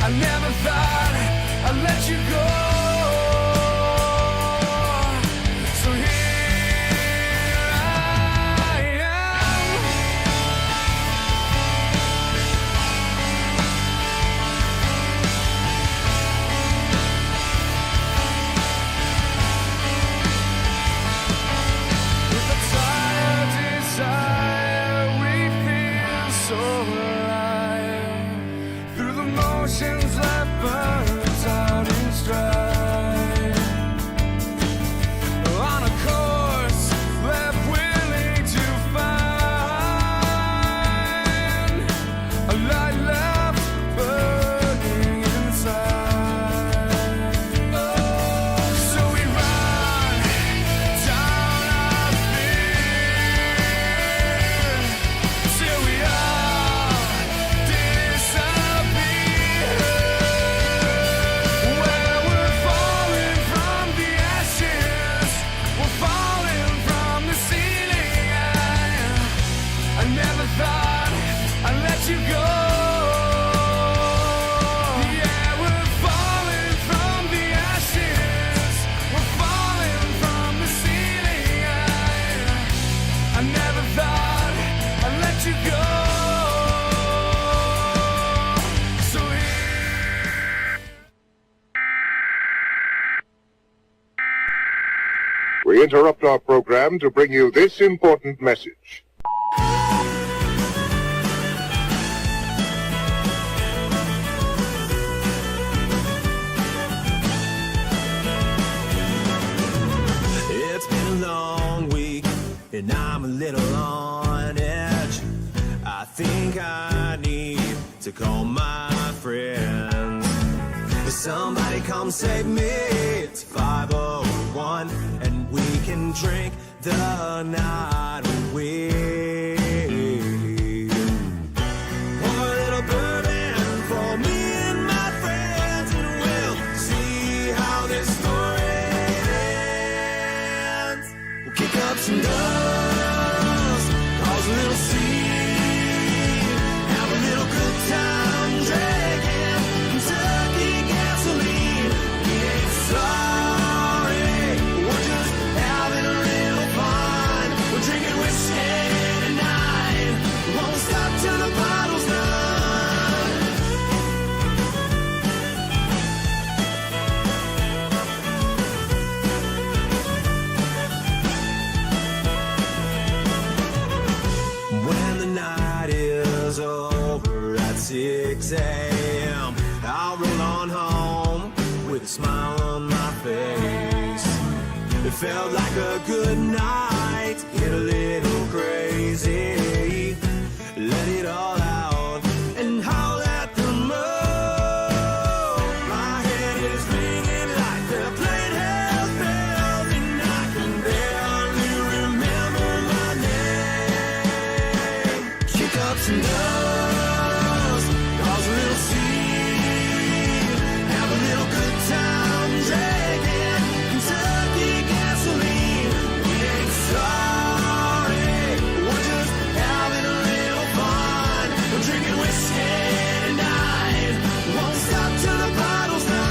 I never thought I'd let you go. So here I am. With a tired desire, we feel so alive. Through the motions that burns out in stride. On a course left willing to find a light left burning inside. So we run down our fear till we all disappear. Where we're falling from the ashes, we're falling from the ceiling. I never thought I'd let you go. Yeah, we're falling from the ashes, we're falling from the ceiling. I never thought I'd let you go. So We interrupt our program to bring you this important message. It's been a long week, and I'm a little on edge. I think I need to call my friends. Somebody come save me. It's 5:01, and we can drink the night away. Pour a little bourbon for me and my friends, and we'll see how this story ends. We'll kick up some dust, cause a little scene, have a little good time drinking Kentucky gasoline. We ain't sorry, we're just having a little fun. We're drinking whiskey tonight, won't stop till the bottle's done. When the night is over at 6 a.m., I'll roll on home with a smile on my face. It felt like a good night, get a little crazy, let it all out and howl at the moon. My head is ringing like they're playing hell's bells, and I can barely remember my name. Kick up some dust, cause a little scene, have a little good time drinking Kentucky gasoline. We ain't sorry, we're just having a little fun. We're drinking whiskey tonight, won't stop till the bottle's done.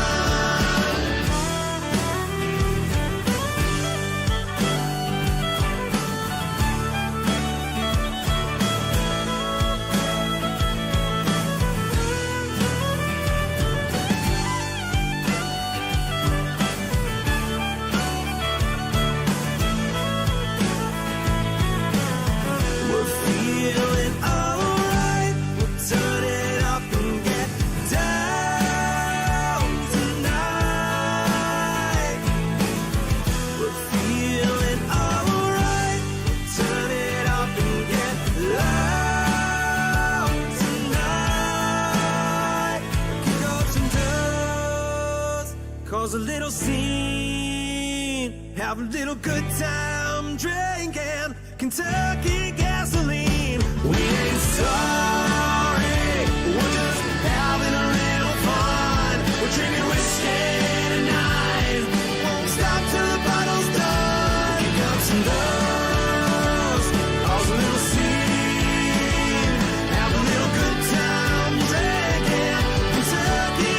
We're feeling alright, we'll turn it up and get down tonight. We're feeling alright, we'll turn it up and get loud tonight. Kick up some dust, cause a little scene, have a little good time drinking Kentucky gasoline. We ain't sorry, we're just having a little fun. We're drinking whiskey tonight, won't stop till the bottle's done. Kick up some dust, cause a little scene, have a little good time drinking Kentucky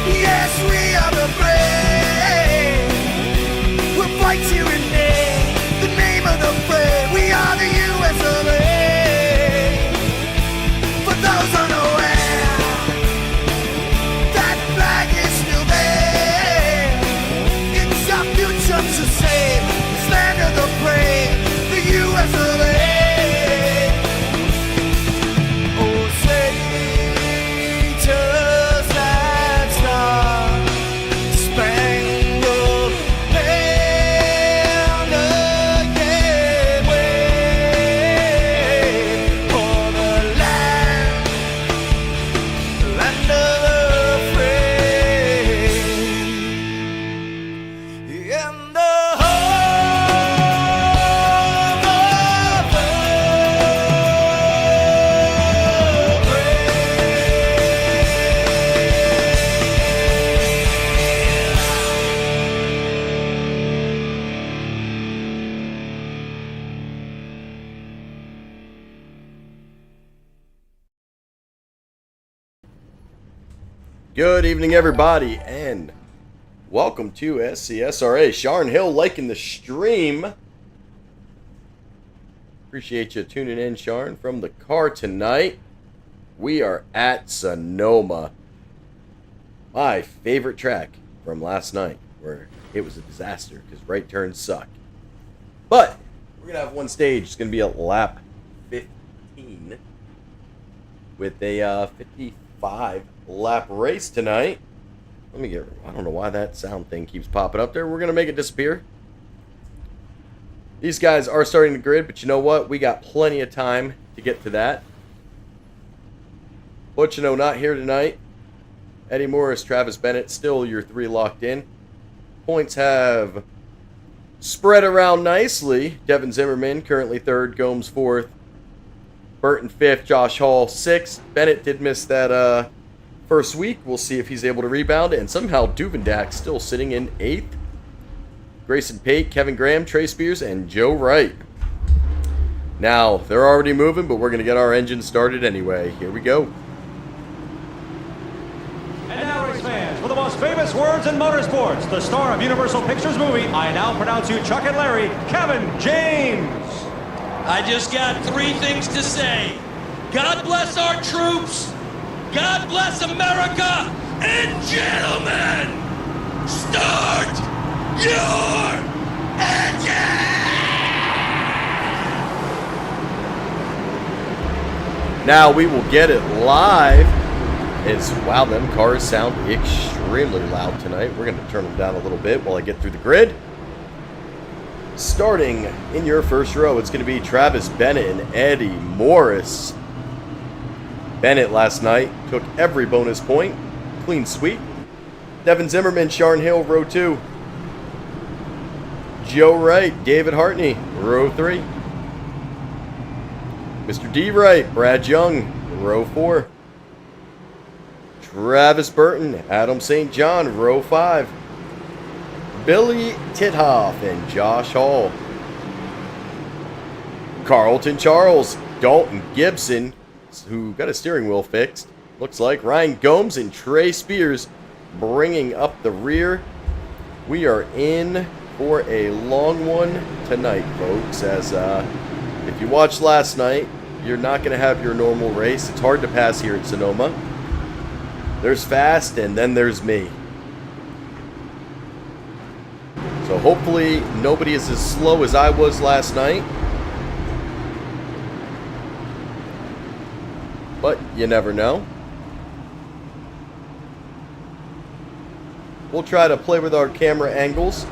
Yes, we are the brave. We'll fight to rename the name of the brave. We are the US of A. For those unaware, that flag is still there. It's our future to save. This land of the brave, the US of A. Oh, say, just that star-spangled banner, yeah, wave for the land of the free, and the home of the Good evening, everybody, and welcome to SCSRA. Sharn Hill liking the stream. Appreciate you tuning in, Sharn, from the car tonight. We are at Sonoma. My favorite track from last night, where it was a disaster because right turns suck. But we're going to have one stage. It's going to be a lap 15 with a 55 lap race tonight. Let me get, I don't know why that sound thing keeps popping up there. We're going to make it disappear. These guys are starting the grid, but you know what? We got plenty of time to get to that. But you know, not here tonight. Eddie Morris, Travis Bennett, still your three locked in. Points have spread around nicely. Devin Zimmerman, currently third. Gomes fourth. Burton fifth. Josh Hall sixth. Bennett did miss that first week. We'll see if he's able to rebound. And somehow Duvendak still sitting in 8th. Grayson Pate, Kevin Graham, Trey Spears, and Joe Wright. Now, they're already moving, but we're going to get our engine started anyway. Here we go. And now, race fans, for the most famous words in motorsports, the star of Universal Pictures movie, I now pronounce you Chuck and Larry, Kevin James. I just got 3 things to say. God bless our troops. God bless America. And gentlemen, start your engine! Now we will get it live. Wow, them cars sound extremely loud tonight. We're going to turn them down a little bit while I get through the grid. Starting in your first row, it's going to be Travis Bennett and Eddie Morris. Bennett last night took every bonus point. Clean sweep. Devin Zimmerman, Sharn Hill, row 2. Joe Wright, David Hartney, row 3. Mr. D. Wright, Brad Young, row 4. Travis Burton, Adam St. John, row 5. Billy Tithoff and Josh Hall. Carlton Charles, Dalton Gibson, who got a steering wheel fixed. Looks like Ryan Gomes and Trey Spears bringing up the rear. We are in for a long one tonight, folks, as if you watched last night, you're not going to have your normal race. It's hard to pass here at Sonoma. There's fast, and then there's me. So hopefully nobody is as slow as I was last night. But you never know. We'll try to play with our camera angles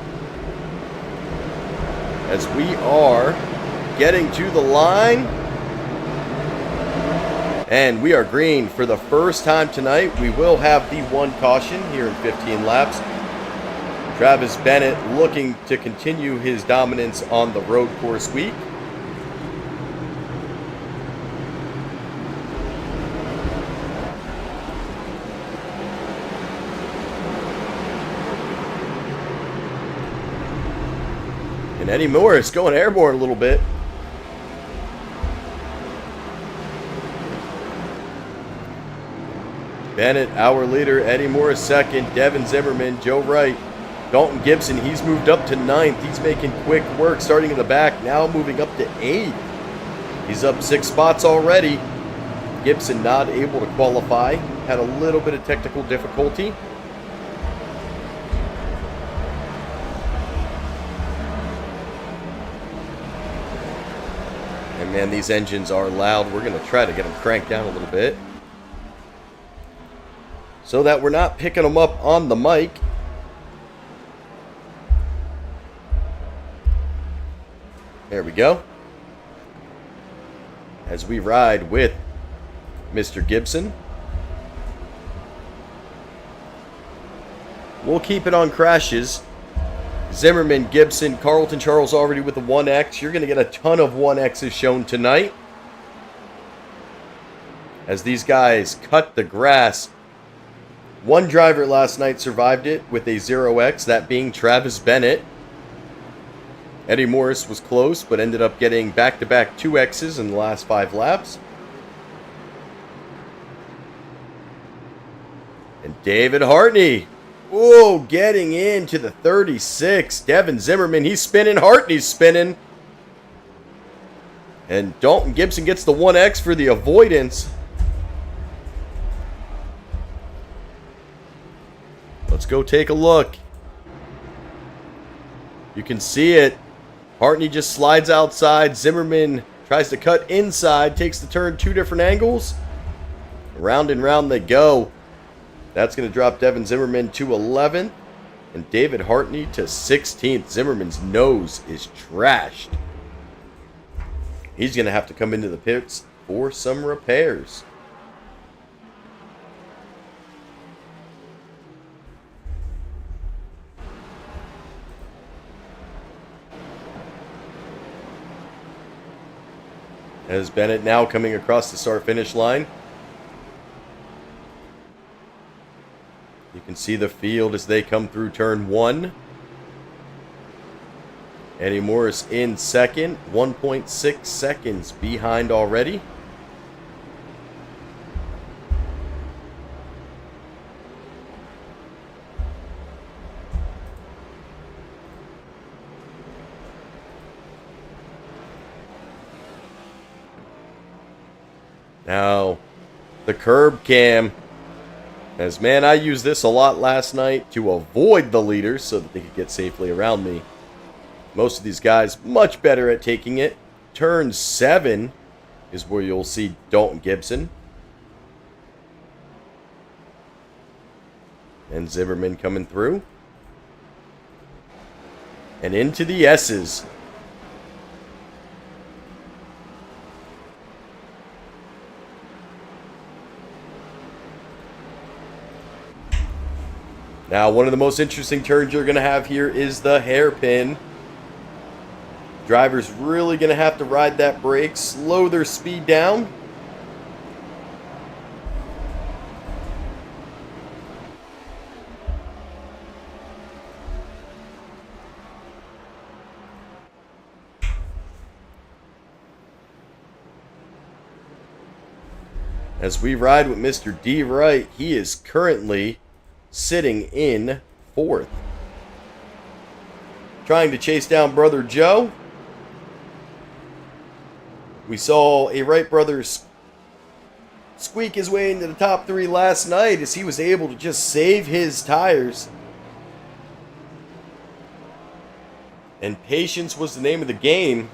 as we are getting to the line. And we are green for the first time tonight. We will have the 1 caution here in 15 laps. Travis Bennett looking to continue his dominance on the road course week. And Eddie Morris going airborne a little bit. Bennett, our leader. Eddie Morris second. Devin Zimmerman, Joe Wright. Dalton Gibson, he's moved up to 9th. He's making quick work starting in the back, now moving up to 8th. He's up 6 spots already. Gibson not able to qualify. Had a little bit of technical difficulty. And man, these engines are loud. We're going to try to get them cranked down a little bit, so that we're not picking them up on the mic. There we go. As we ride with Mr. Gibson. We'll keep it on crashes. Zimmerman, Gibson, Carlton Charles already with the 1X. You're going to get a ton of 1Xs shown tonight, as these guys cut the grass. One driver last night survived it with a 0X, that being Travis Bennett. Eddie Morris was close, but ended up getting back-to-back 2Xs in the last 5 laps. And David Hartney, oh, getting into the 36. Devin Zimmerman, he's spinning. Hartney's spinning. And Dalton Gibson gets the 1X for the avoidance. Let's go take a look. You can see it. Hartney just slides outside. Zimmerman tries to cut inside, takes the turn 2 different angles. Round and round they go. That's going to drop Devin Zimmerman to 11th and David Hartney to 16th. Zimmerman's nose is trashed. He's going to have to come into the pits for some repairs. As Bennett now coming across the start-finish line. You can see the field as they come through turn 1. Eddie Morris in second, 1.6 seconds behind already. Now, the curb cam. As man, I used this a lot last night to avoid the leaders so that they could get safely around me. Most of these guys much better at taking it. Turn 7 is where you'll see Dalton Gibson. And Zimmerman coming through. And into the S's. Now, one of the most interesting turns you're going to have here is the hairpin. Drivers really going to have to ride that brake, slow their speed down. As we ride with Mr. D. Wright, he is currently sitting in 4th. Trying to chase down Brother Joe. We saw a Wright brothers squeak his way into the top 3 last night as he was able to just save his tires. And patience was the name of the game.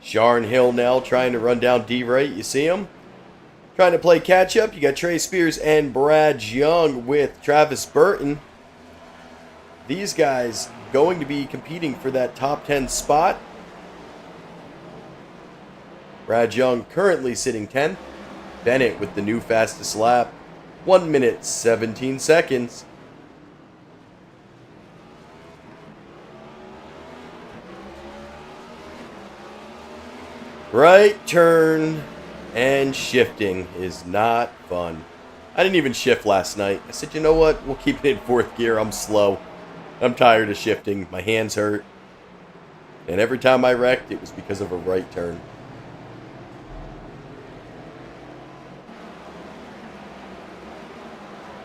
Sharn Hill now trying to run down D. Wright. You see him? Trying to play catch up. You got Trey Spears and Brad Young with Travis Burton. These guys going to be competing for that top 10 spot. Brad Young currently sitting 10th. Bennett with the new fastest lap. 1 minute, 17 seconds. Right turn and shifting is not fun. I didn't even shift last night. I said, you know what? We'll keep it in fourth gear. I'm slow. I'm tired of shifting. My hands hurt. And every time I wrecked, it was because of a right turn.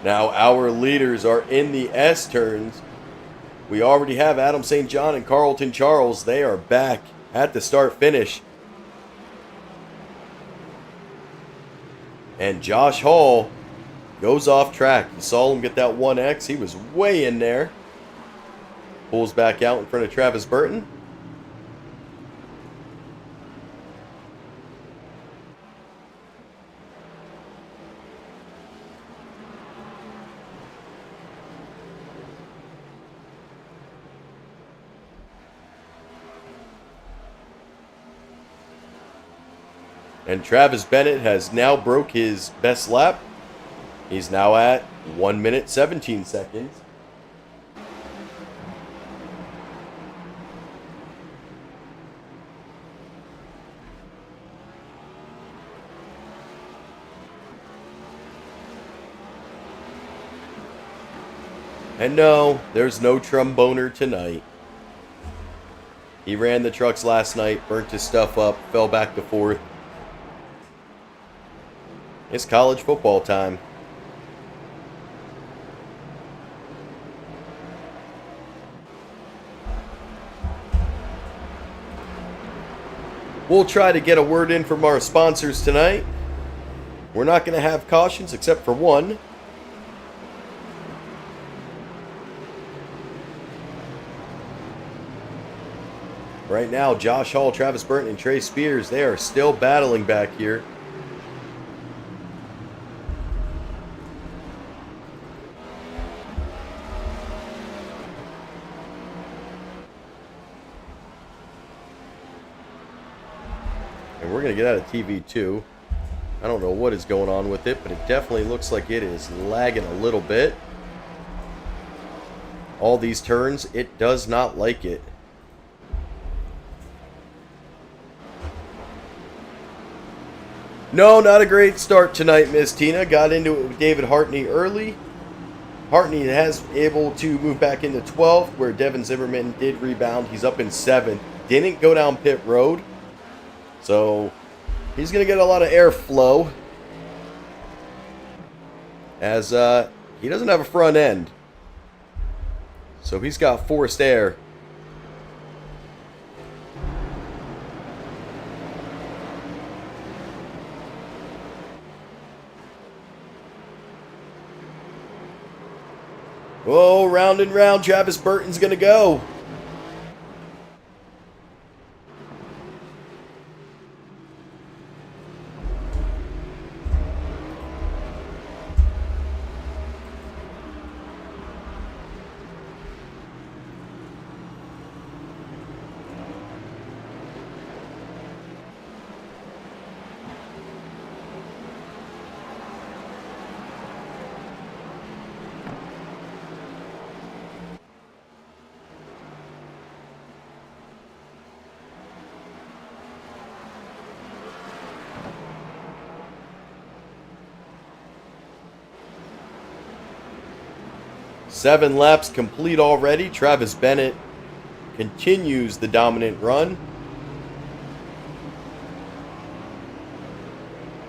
Now our leaders are in the S turns. We already have Adam St. John and Carlton Charles. They are back at the start-finish. And Josh Hall goes off track. You saw him get that 1X. He was way in there. Pulls back out in front of Travis Burton. And Travis Bennett has now broke his best lap. He's now at 1 minute 17 seconds. And no, there's no tromboner tonight. He ran the trucks last night, burnt his stuff up, fell back to fourth. It's college football time. We'll try to get a word in from our sponsors tonight. We're not going to have cautions except for one. Right now, Josh Hall, Travis Burton, and Trey Spears, they are still battling back here. And we're going to get out of TV too. I don't know what is going on with it, but it definitely looks like it is lagging a little bit. All these turns, it does not like it. No, not a great start tonight, Miss Tina. Got into it with David Hartney early. Hartney has able to move back into 12th, where Devin Zimmerman did rebound. He's up in 7th. Didn't go down pit road. So he's going to get a lot of airflow, as he doesn't have a front end. So he's got forced air. Oh, round and round, Travis Burton's going to go. Seven laps complete already. Travis Bennett continues the dominant run.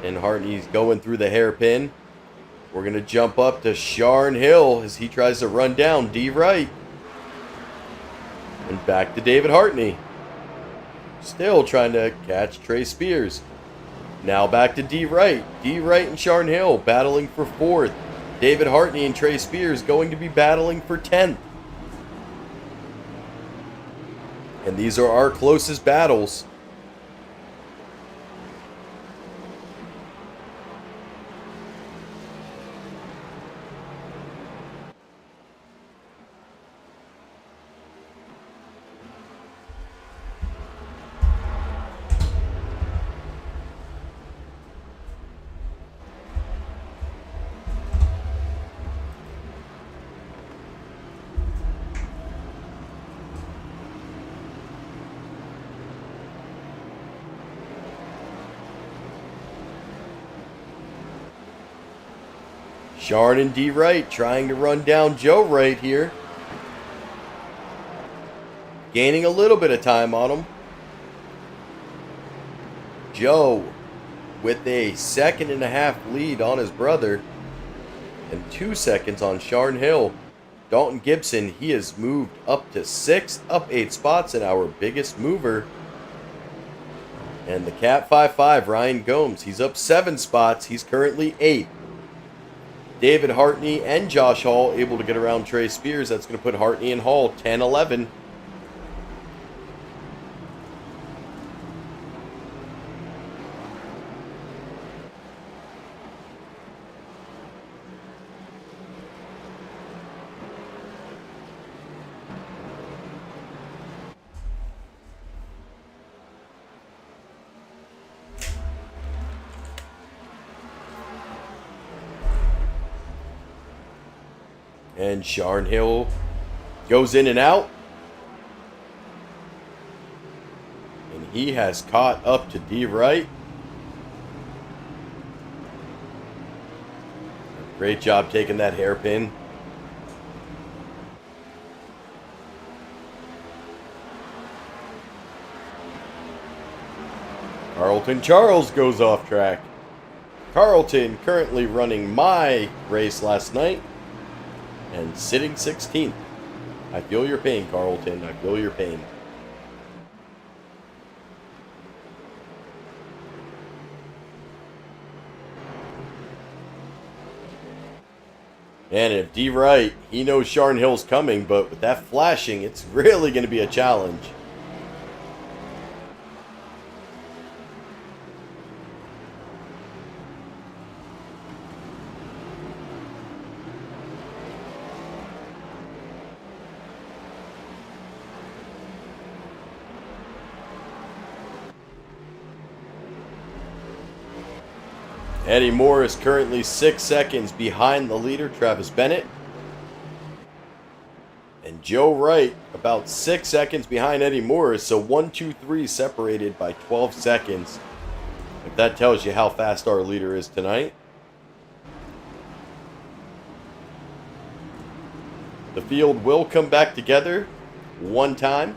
And Hartney's going through the hairpin. We're going to jump up to Sharn Hill as he tries to run down D. Wright. And back to David Hartney. Still trying to catch Trey Spears. Now back to D. Wright. D. Wright and Sharn Hill battling for 4th. David Hartney and Trey Spears going to be battling for 10th. And these are our closest battles. Sharn and D. Wright trying to run down Joe Wright here. Gaining a little bit of time on him. Joe with a 1.5-second lead on his brother. And 2 seconds on Sharn Hill. Dalton Gibson, he has moved up to 6th, up 8 spots, and our biggest mover. And the Cat 5-5, Ryan Gomes, he's up 7 spots. He's currently 8th. David Hartney and Josh Hall able to get around Trey Spears. That's going to put Hartney and Hall 10-11. And Sharn Hill goes in and out. And he has caught up to D. Wright. Great job taking that hairpin. Carlton Charles goes off track. Carlton currently running my race last night and sitting 16th. I feel your pain, Carlton. I feel your pain. And if D. Wright, he knows Sharn Hill's coming, but with that flashing, it's really going to be a challenge. Eddie Moore is currently 6 seconds behind the leader, Travis Bennett. And Joe Wright about 6 seconds behind Eddie Morris. So 1, 2, 3 separated by 12 seconds. If that tells you how fast our leader is tonight. The field will come back together one time.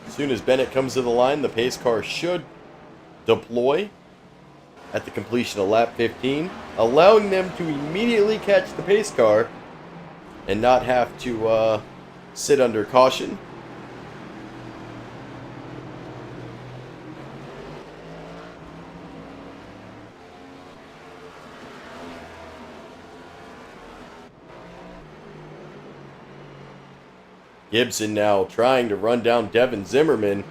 As soon as Bennett comes to the line, the pace car should deploy at the completion of lap 15, allowing them to immediately catch the pace car and not have to sit under caution. Gibson now trying to run down Devin Zimmerman.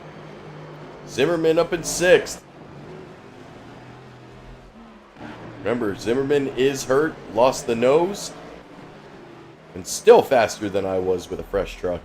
Zimmerman up in 6th. Remember, Zimmerman is hurt, lost the nose, and still faster than I was with a fresh truck.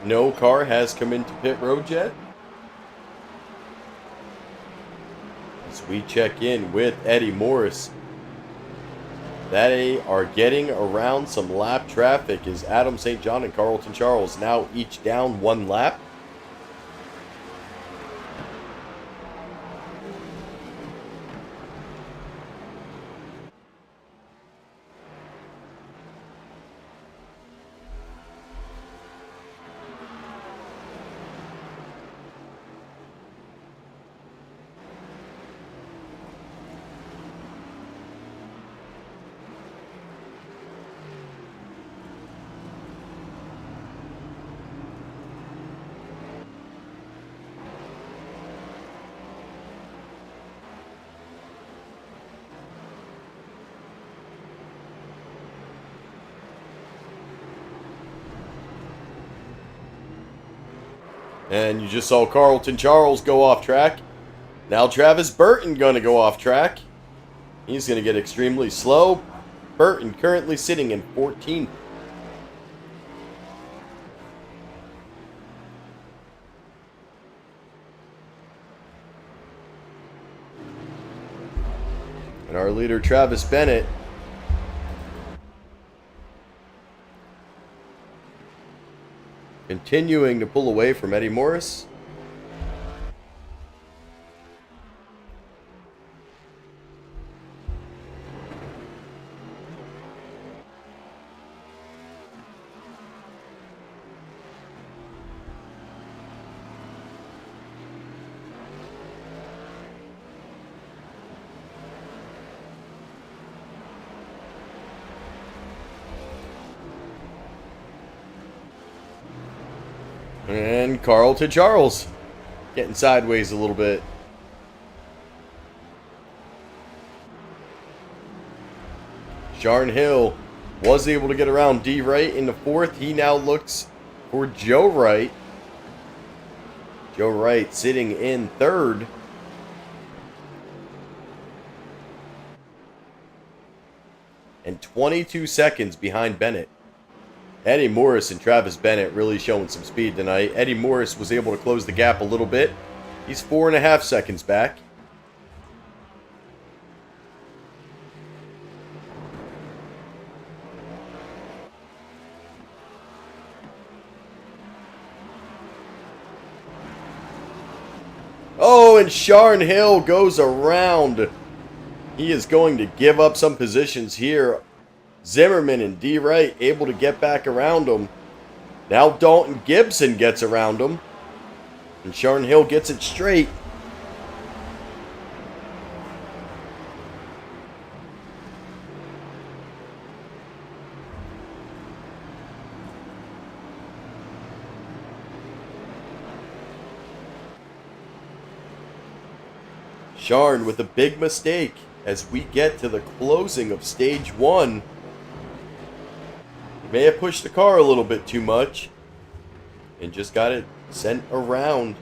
No car has come into pit road yet. As we check in with Eddie Morris. They are getting around some lap traffic as Adam St. John and Carlton Charles now each down 1 lap. And you just saw Carlton Charles go off track. Now Travis Burton going to go off track. He's going to get extremely slow. Burton currently sitting in 14th. And our leader, Travis Bennett, continuing to pull away from Eddie Morris. And Carl to Charles, getting sideways a little bit. Sharn Hill was able to get around D. Wright in the fourth. He now looks for Joe Wright. Joe Wright sitting in third. And 22 seconds behind Bennett. Eddie Morris and Travis Bennett really showing some speed tonight. Eddie Morris was able to close the gap a little bit. He's 4.5 seconds back. Oh, and Sharn Hill goes around. He is going to give up some positions here. Zimmerman and D. Wright able to get back around him. Now Dalton Gibson gets around him. And Sharn Hill gets it straight. Sharn with a big mistake as we get to the closing of stage 1. May have pushed the car a little bit too much and just got it sent around.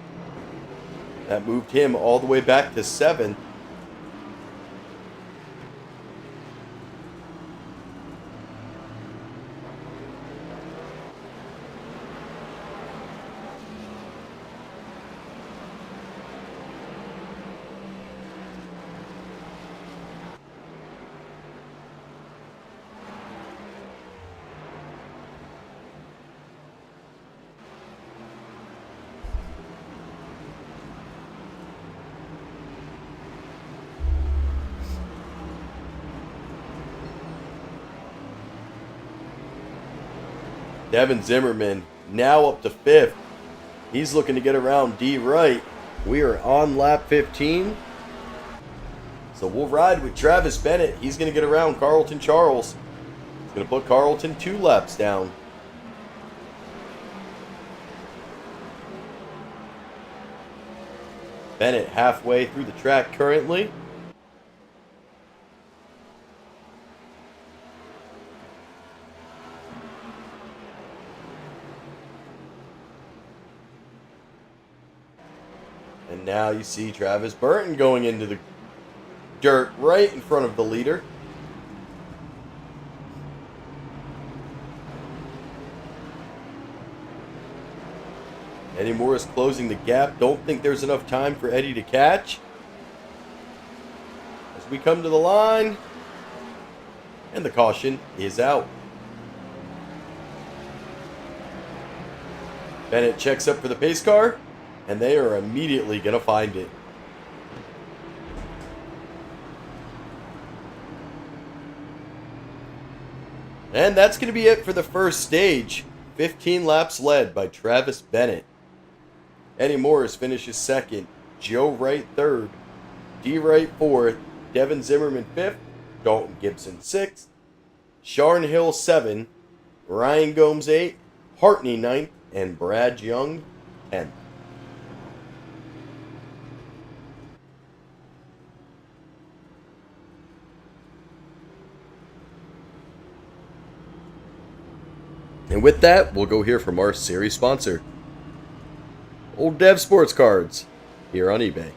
That moved him all the way back to 7th. Devin Zimmerman now up to 5th. He's looking to get around D. Wright. We are on lap 15. So we'll ride with Travis Bennett. He's going to get around Carlton Charles. He's going to put Carlton 2 laps down. Bennett halfway through the track currently. And now you see Travis Burton going into the dirt right in front of the leader. Eddie Morris closing the gap. Don't think there's enough time for Eddie to catch. As we come to the line. And the caution is out. Bennett checks up for the pace car. And they are immediately going to find it. And that's going to be it for the first stage. 15 laps led by Travis Bennett. Eddie Morris finishes 2nd. Joe Wright 3rd. D. Wright 4th. Devin Zimmerman 5th. Dalton Gibson 6th. Sharn Hill 7th. Ryan Gomes 8th. Hartney 9th. And Brad Young 10th. And with that, we'll go hear from our series sponsor, Old Dev Sports Cards, here on eBay.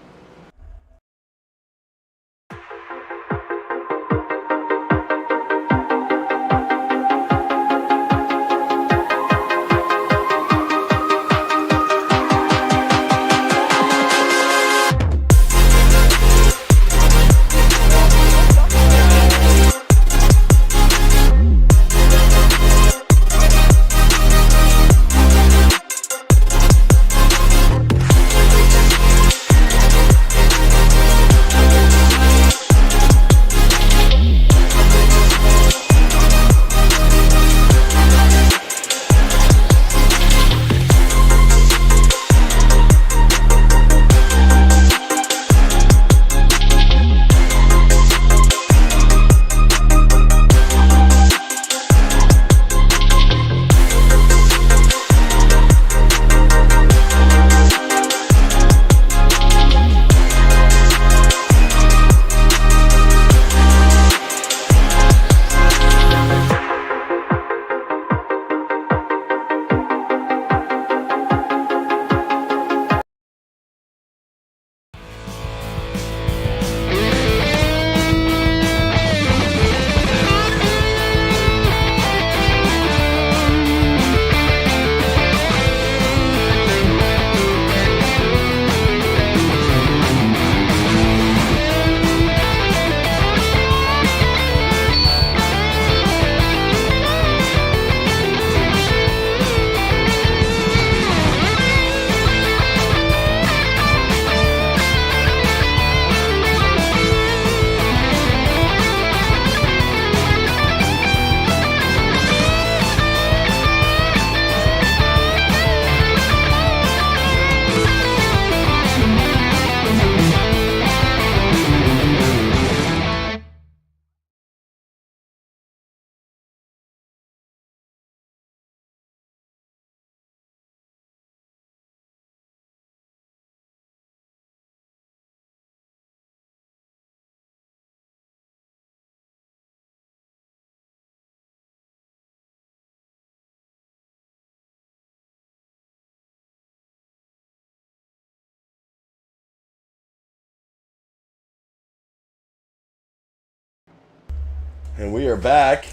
And we are back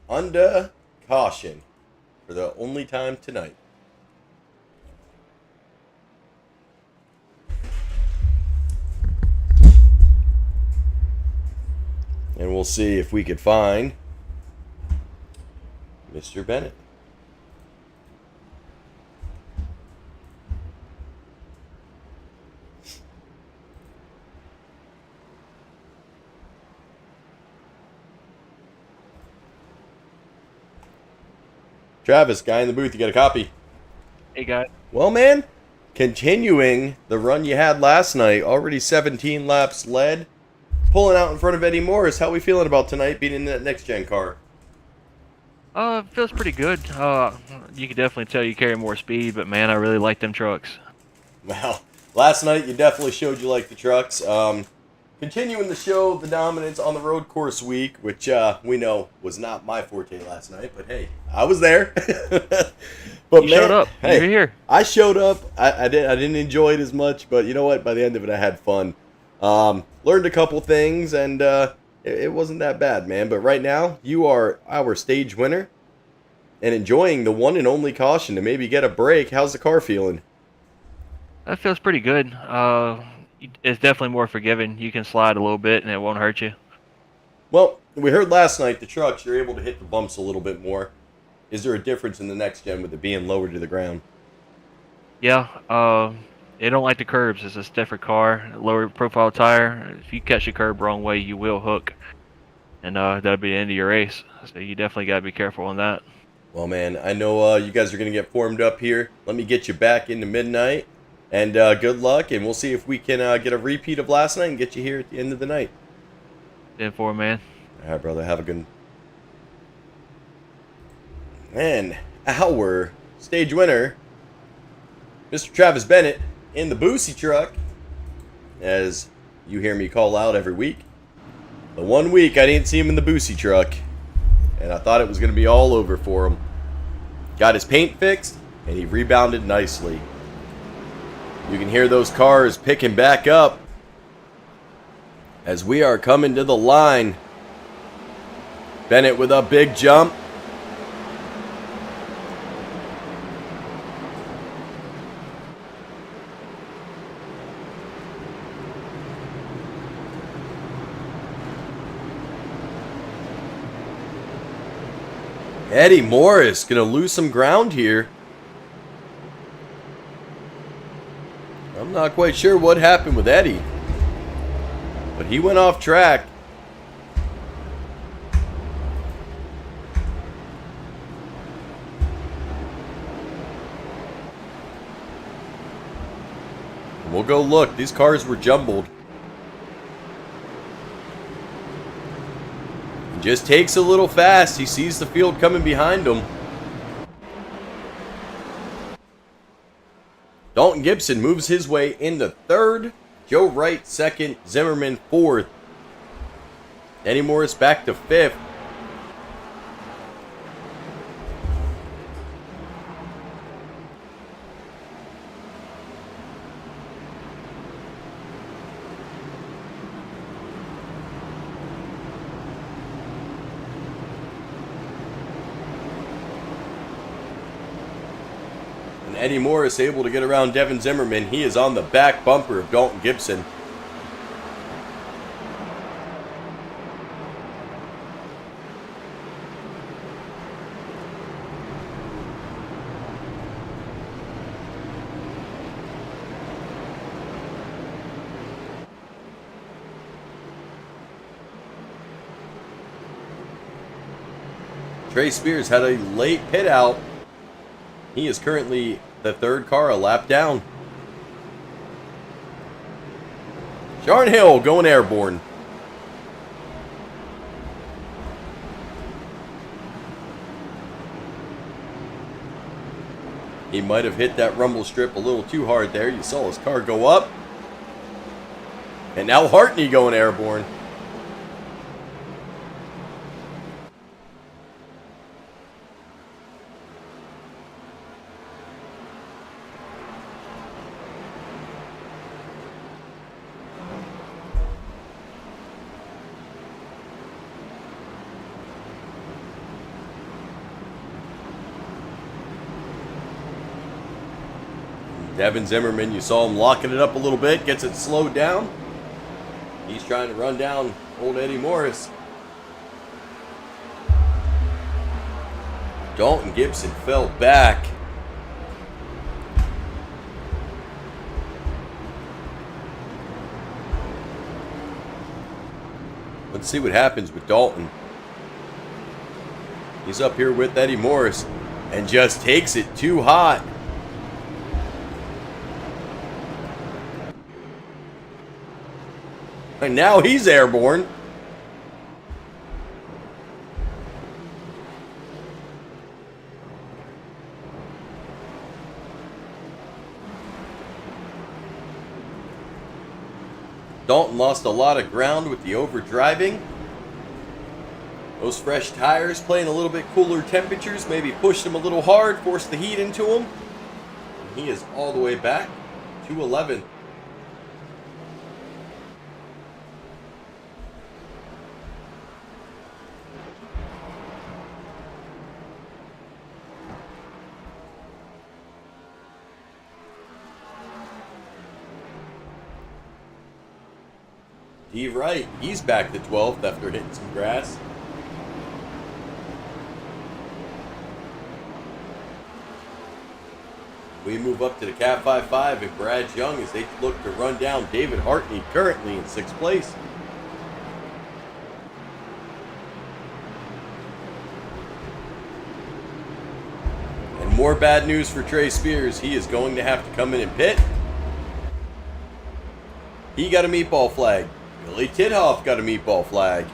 under caution for the only time tonight. And we'll see if we could find Mr. Bennett. Travis, guy in the booth, you got a copy? Hey, guys. Well, man, continuing the run you had last night, already 17 laps led, pulling out in front of Eddie Morris. How we feeling about tonight being in that NextGen car? Feels pretty good. You can definitely tell you carry more speed, but man, I really like them trucks. Well, last night you definitely showed you like the trucks. Continuing to show the dominance on the road course week, which we know was not my forte last night, but hey, I was there. But You showed up. Hey, You're here. I showed up. I didn't enjoy it as much, but you know what? By the end of it, I had fun. Learned a couple things, and it wasn't that bad, man. But right now, you are our stage winner and enjoying the one and only caution to maybe get a break. How's the car feeling? That feels pretty good. It's definitely more forgiving. You can slide a little bit, and it won't hurt you. Well, we heard last night the trucks, you're able to hit the bumps a little bit more. Is there a difference in the next gen with it being lower to the ground? Yeah. It don't like the curbs. It's a stiffer car, lower profile tire. If you catch a curb wrong way, you will hook, and that'll be the end of your race. So you definitely gotta be careful on that. Well, man, I know you guys are going to get formed up here. Let me get you back into midnight. And good luck, and we'll see if we can get a repeat of last night and get you here at the end of the night. 10-4, man. All right, brother. Have a good... And our stage winner, Mr. Travis Bennett, in the Boosie truck, as you hear me call out every week. The one week I didn't see him in the Boosie truck, and I thought it was going to be all over for him. Got his paint fixed, and he rebounded nicely. You can hear those cars picking back up as we are coming to the line. Bennett with a big jump. Eddie Morris going to lose some ground here. I'm not quite sure what happened with Eddie, but he went off track. We'll go look. These cars were jumbled. He just takes a little fast. He sees the field coming behind him. Dalton Gibson moves his way into third. Joe Wright second. Zimmerman fourth. Eddie Morris back to fifth. Eddie Morris able to get around Devin Zimmerman. He is on the back bumper of Dalton Gibson. Trey Spears had a late pit out. He is currently the third car a lap down. Sharn Hill going airborne. He might have hit that rumble strip a little too hard there. You saw his car go up. And now Hartney going airborne. Devin Zimmerman, you saw him locking it up a little bit, gets it slowed down. He's trying to run down old Eddie Morris. Dalton Gibson fell back. Let's see what happens with Dalton. He's up here with Eddie Morris and just takes it too hot. And now he's airborne. Dalton lost a lot of ground with the overdriving. Those fresh tires playing a little bit cooler temperatures maybe pushed him a little hard, forced the heat into him. And he is all the way back to 11. Steve Wright, he's back to 12th after hitting some grass. We move up to the Cat 5-5 and Brad Young as they look to run down David Hartney, currently in 6th place. And more bad news for Trey Spears. He is going to have to come in and pit. He got a meatball flag. Billy Tidhoff got a meatball flag.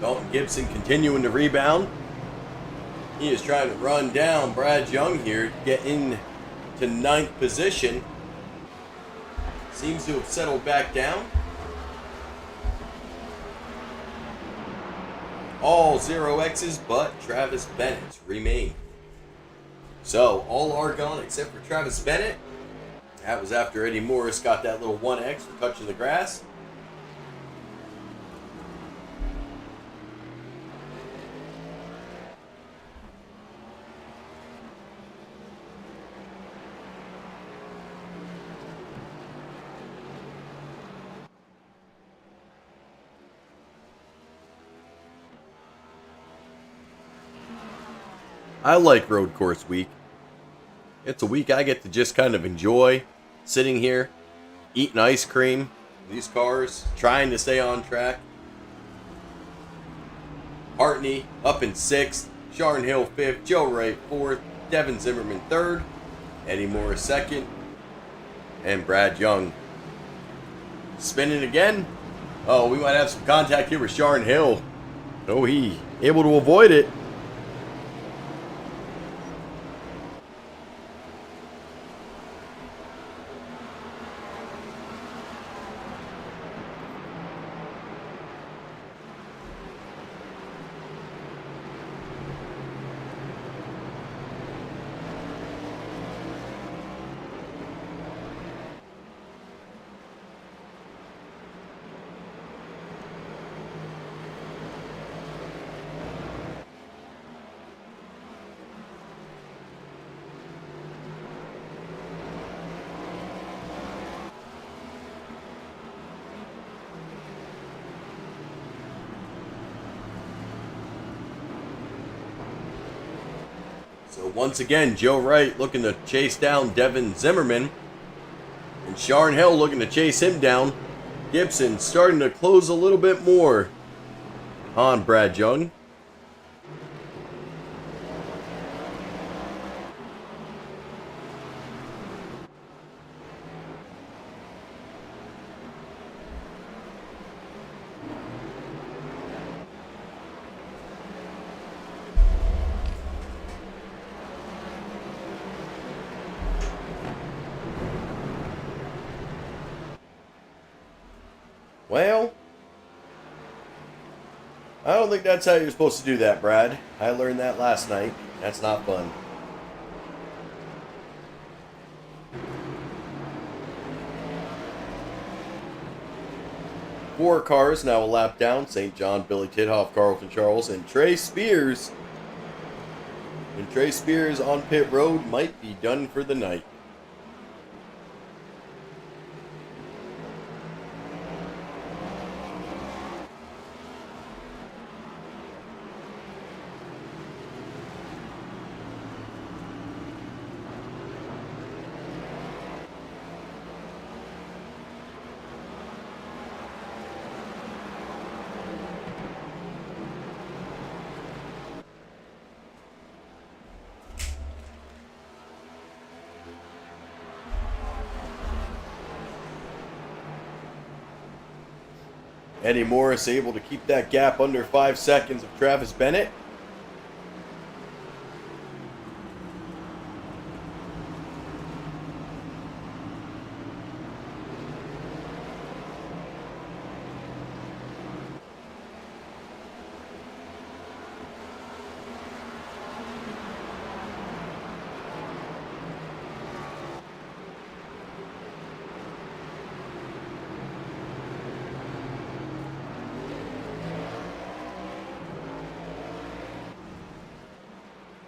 Dalton Gibson continuing to rebound. He is trying to run down Brad Young here, get into 9th position. Seems to have settled back down. All 0X's but Travis Bennett's remain. So, all are gone except for Travis Bennett. That was after Eddie Morris got that little 1X for touching the grass. I like road course week. It's a week I get to just kind of enjoy sitting here, eating ice cream, these cars, trying to stay on track. Hartney up in 6th, Sharn Hill 5th, Joe Wright 4th, Devin Zimmerman 3rd, Eddie Morris 2nd, and Brad Young spinning again. Oh, we might have some contact here with Sharn Hill. Oh, he able to avoid it. So once again, Joe Wright looking to chase down Devin Zimmerman. And Sharn Hill looking to chase him down. Gibson starting to close a little bit more on Brad Young. Well, I don't think that's how you're supposed to do that, Brad. I learned that last night. That's not fun. Four cars now a lap down. St. John, Billy Tithoff, Carlton Charles, and Trey Spears. And Trey Spears on pit road might be done for the night. Eddie Morris able to keep that gap under 5 seconds of Travis Bennett.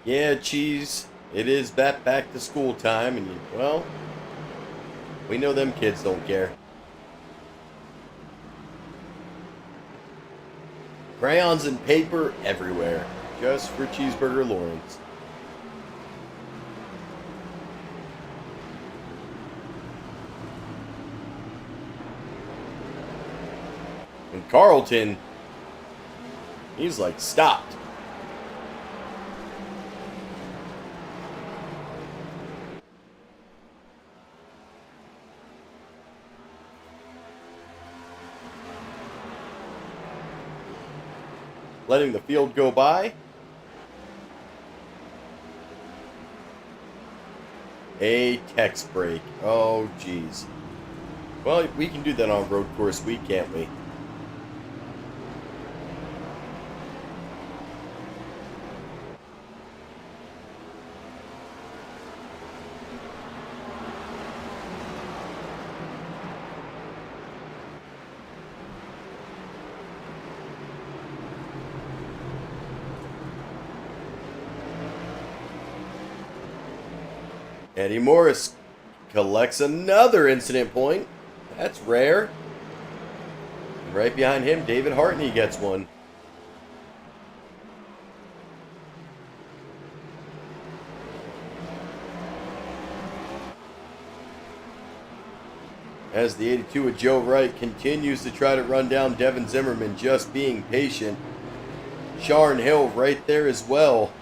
Yeah, Cheese, it is that back to school time, and well, we know them kids don't care. Crayons and paper everywhere, just for Cheeseburger Lawrence. And Carlton, he's like, stopped. Letting the field go by. A text break. Oh, geez. Well, we can do that on Road Course Week, can't we? Eddie Morris collects another incident point. That's rare. And right behind him, David Hartney gets one. As the 82 of Joe Wright continues to try to run down Devin Zimmerman, just being patient. Sharn Hill right there as well.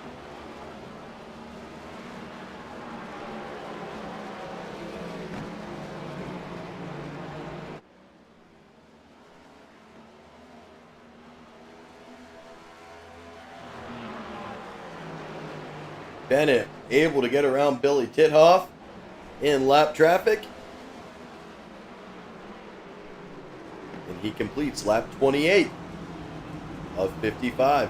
Bennett able to get around Billy Tithoff in lap traffic. And he completes lap 28 of 55.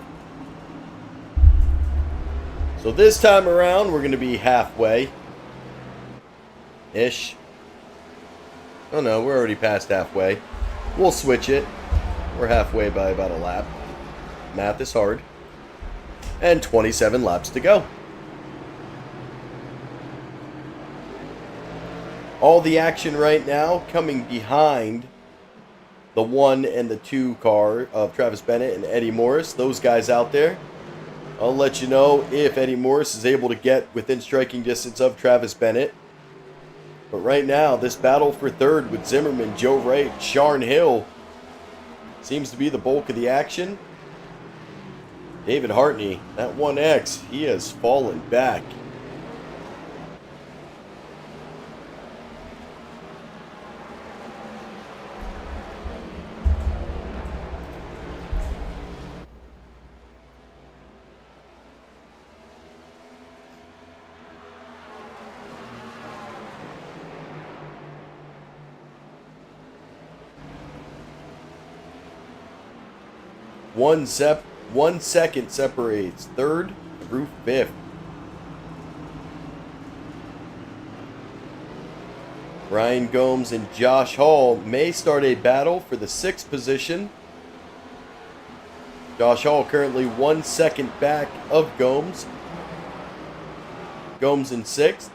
So this time around, we're going to be halfway-ish. Oh no, we're already past halfway. We'll switch it. We're halfway by about a lap. Math is hard. And 27 laps to go. All the action right now coming behind the 1 and the 2 car of Travis Bennett and Eddie Morris. Those guys out there. I'll let you know if Eddie Morris is able to get within striking distance of Travis Bennett. But right now, this battle for third with Zimmerman, Joe Wright, Sharn Hill seems to be the bulk of the action. David Hartney, that 1X, he has fallen back. One second separates third through fifth. Ryan Gomes and Josh Hall may start a battle for the 6th position. Josh Hall currently 1 second back of Gomes. Gomes in 6th.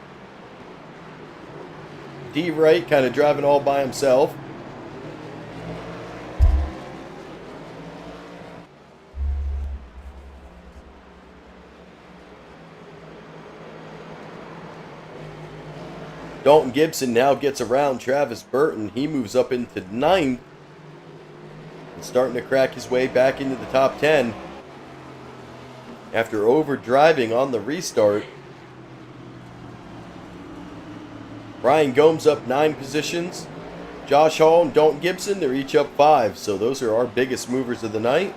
D. Wright kind of driving all by himself. Dalton Gibson now gets around Travis Burton. He moves up into 9th and starting to crack his way back into the top 10 after overdriving on the restart. Ryan Gomes up 9 positions. Josh Hall and Dalton Gibson, they're each up 5. So those are our biggest movers of the night.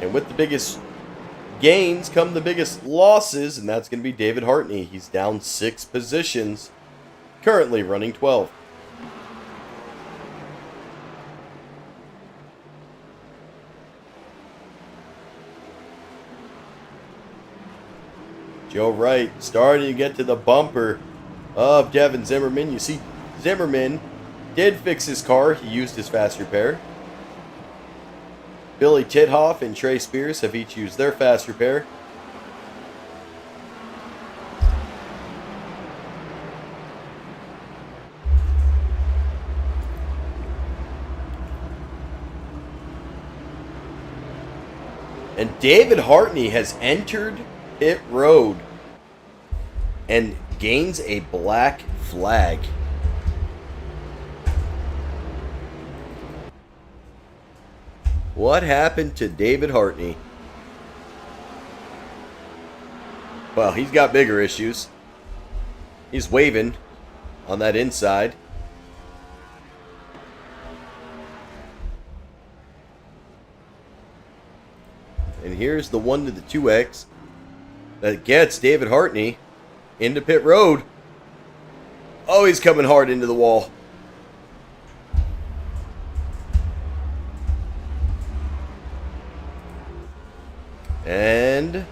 And with the biggest gains come the biggest losses, and that's going to be David Hartney. He's down 6 positions, currently running 12. Joe Wright starting to get to the bumper of Devin Zimmerman. You see, Zimmerman did fix his car. He used his fast repair. Billy Tithoff and Trey Spears have each used their fast repair. And David Hartney has entered pit road and gains a black flag. What happened to David Hartney? Well, he's got bigger issues. He's waving on that inside. And here's the 1 to the 2X that gets David Hartney into pit road. Oh, he's coming hard into the wall. And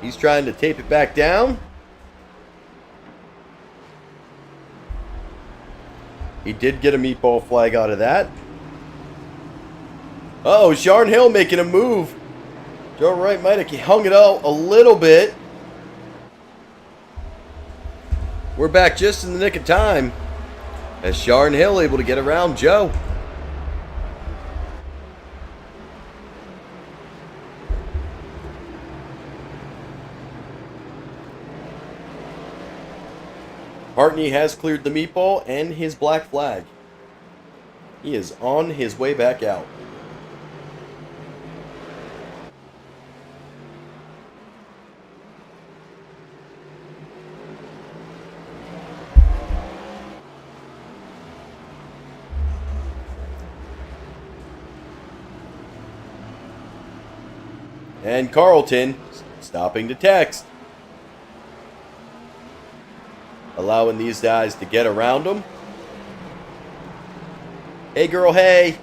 he's trying to tape it back down. He did get a meatball flag out of that. Oh, Sharn Hill making a move. Joe Wright might have hung it out a little bit. We're back just in the nick of time as Sharn Hill able to get around Joe. Hartney has cleared the meatball and his black flag. He is on his way back out. And Carlton stopping to text. Allowing these guys to get around him. Hey girl, hey.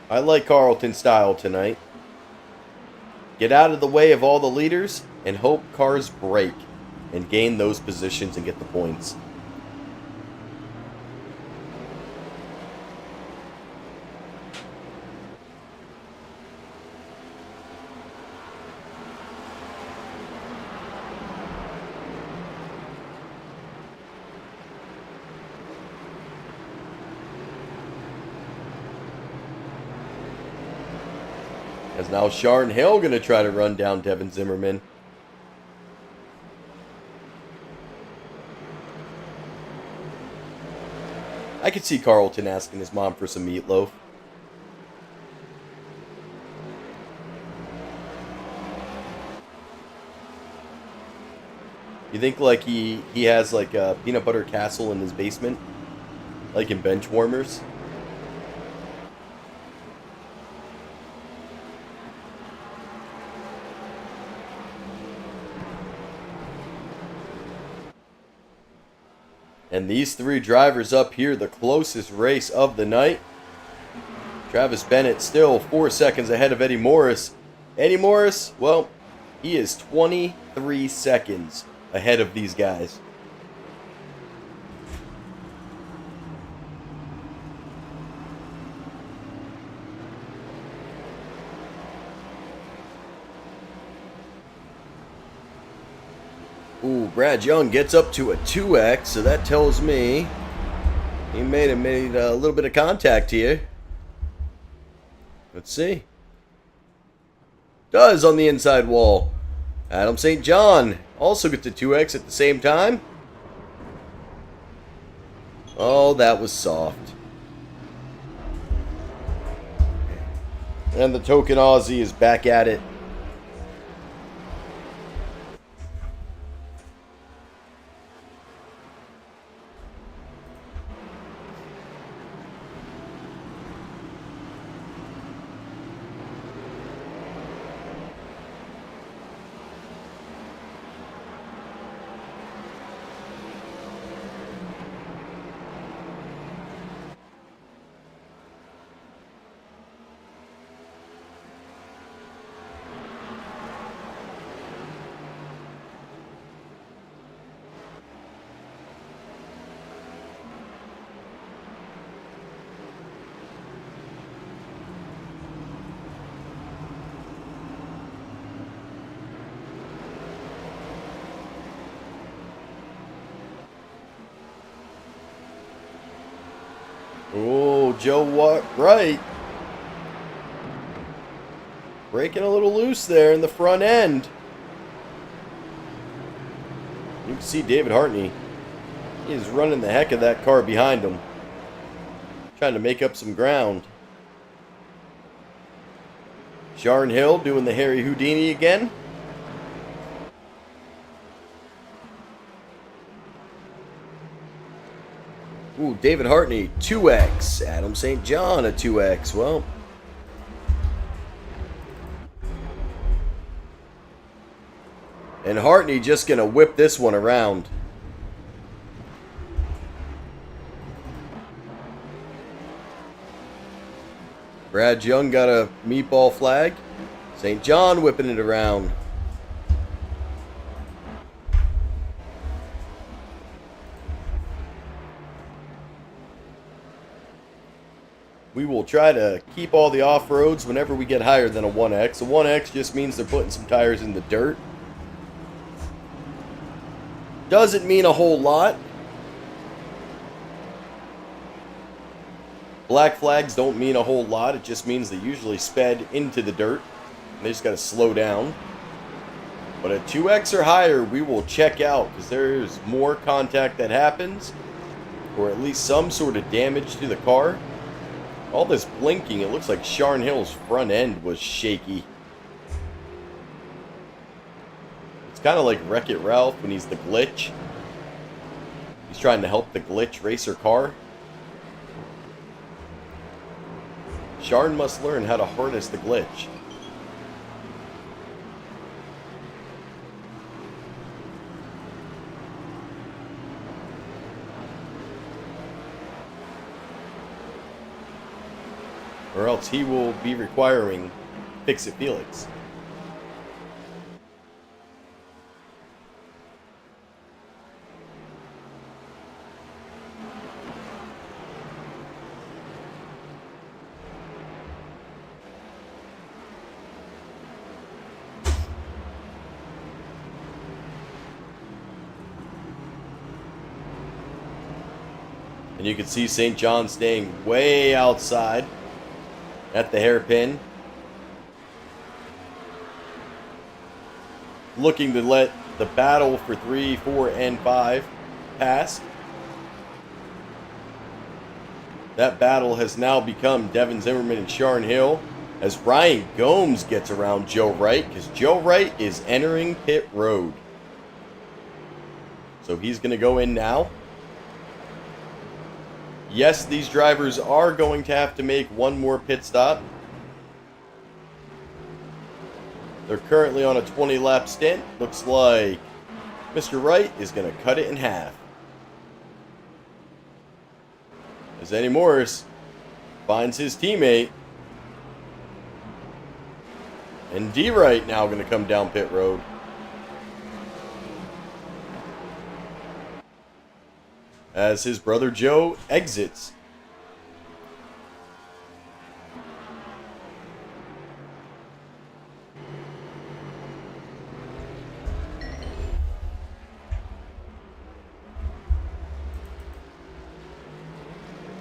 I like Carlton's style tonight. Get out of the way of all the leaders and hope cars break and gain those positions and get the points. As now Sharon Hill going to try to run down Devin Zimmerman. I could see Carlton asking his mom for some meatloaf. You think like he has like a peanut butter castle in his basement? Like in Benchwarmers? And these three drivers up here, the closest race of the night. Travis Bennett still 4 seconds ahead of Eddie Morris. Eddie Morris, well, he is 23 seconds ahead of these guys. Ooh, Brad Young gets up to a 2X, so that tells me he made a little bit of contact here. Let's see. Does on the inside wall. Adam St. John also gets a 2X at the same time. Oh, that was soft. And the token Aussie is back at it. Oh, Joe Wright. Breaking a little loose there in the front end. You can see David Hartney. He is running the heck of that car behind him. Trying to make up some ground. Sharon Hill doing the Harry Houdini again. Ooh, David Hartney, 2X. Adam St. John, a 2X. Well. And Hartney just going to whip this one around. Brad Young got a meatball flag. St. John whipping it around. We will try to keep all the off-roads whenever we get higher than a 1X. A 1X just means they're putting some tires in the dirt. Doesn't mean a whole lot. Black flags don't mean a whole lot. It just means they usually sped into the dirt. And they just got to slow down. But a 2X or higher, we will check out because there's more contact that happens. Or at least some sort of damage to the car. All this blinking, it looks like Sharon Hill's front end was shaky. It's kind of like Wreck-It Ralph when he's the glitch. He's trying to help the glitch racer car. Sharn must learn how to harness the glitch. Or else he will be requiring Fix-It Felix. And you can see St. John staying way outside at the hairpin, looking to let the battle for 3, 4, and 5 pass. That battle has now become Devin Zimmerman and Sharn Hill as Ryan Gomes gets around Joe Wright, because Joe Wright is entering pit road. So he's going to go in now. Yes, these drivers are going to have to make one more pit stop. They're currently on a 20-lap stint. Looks like Mr. Wright is going to cut it in half. As Eddie Morris finds his teammate. And D. Wright now going to come down pit road. As his brother Joe exits.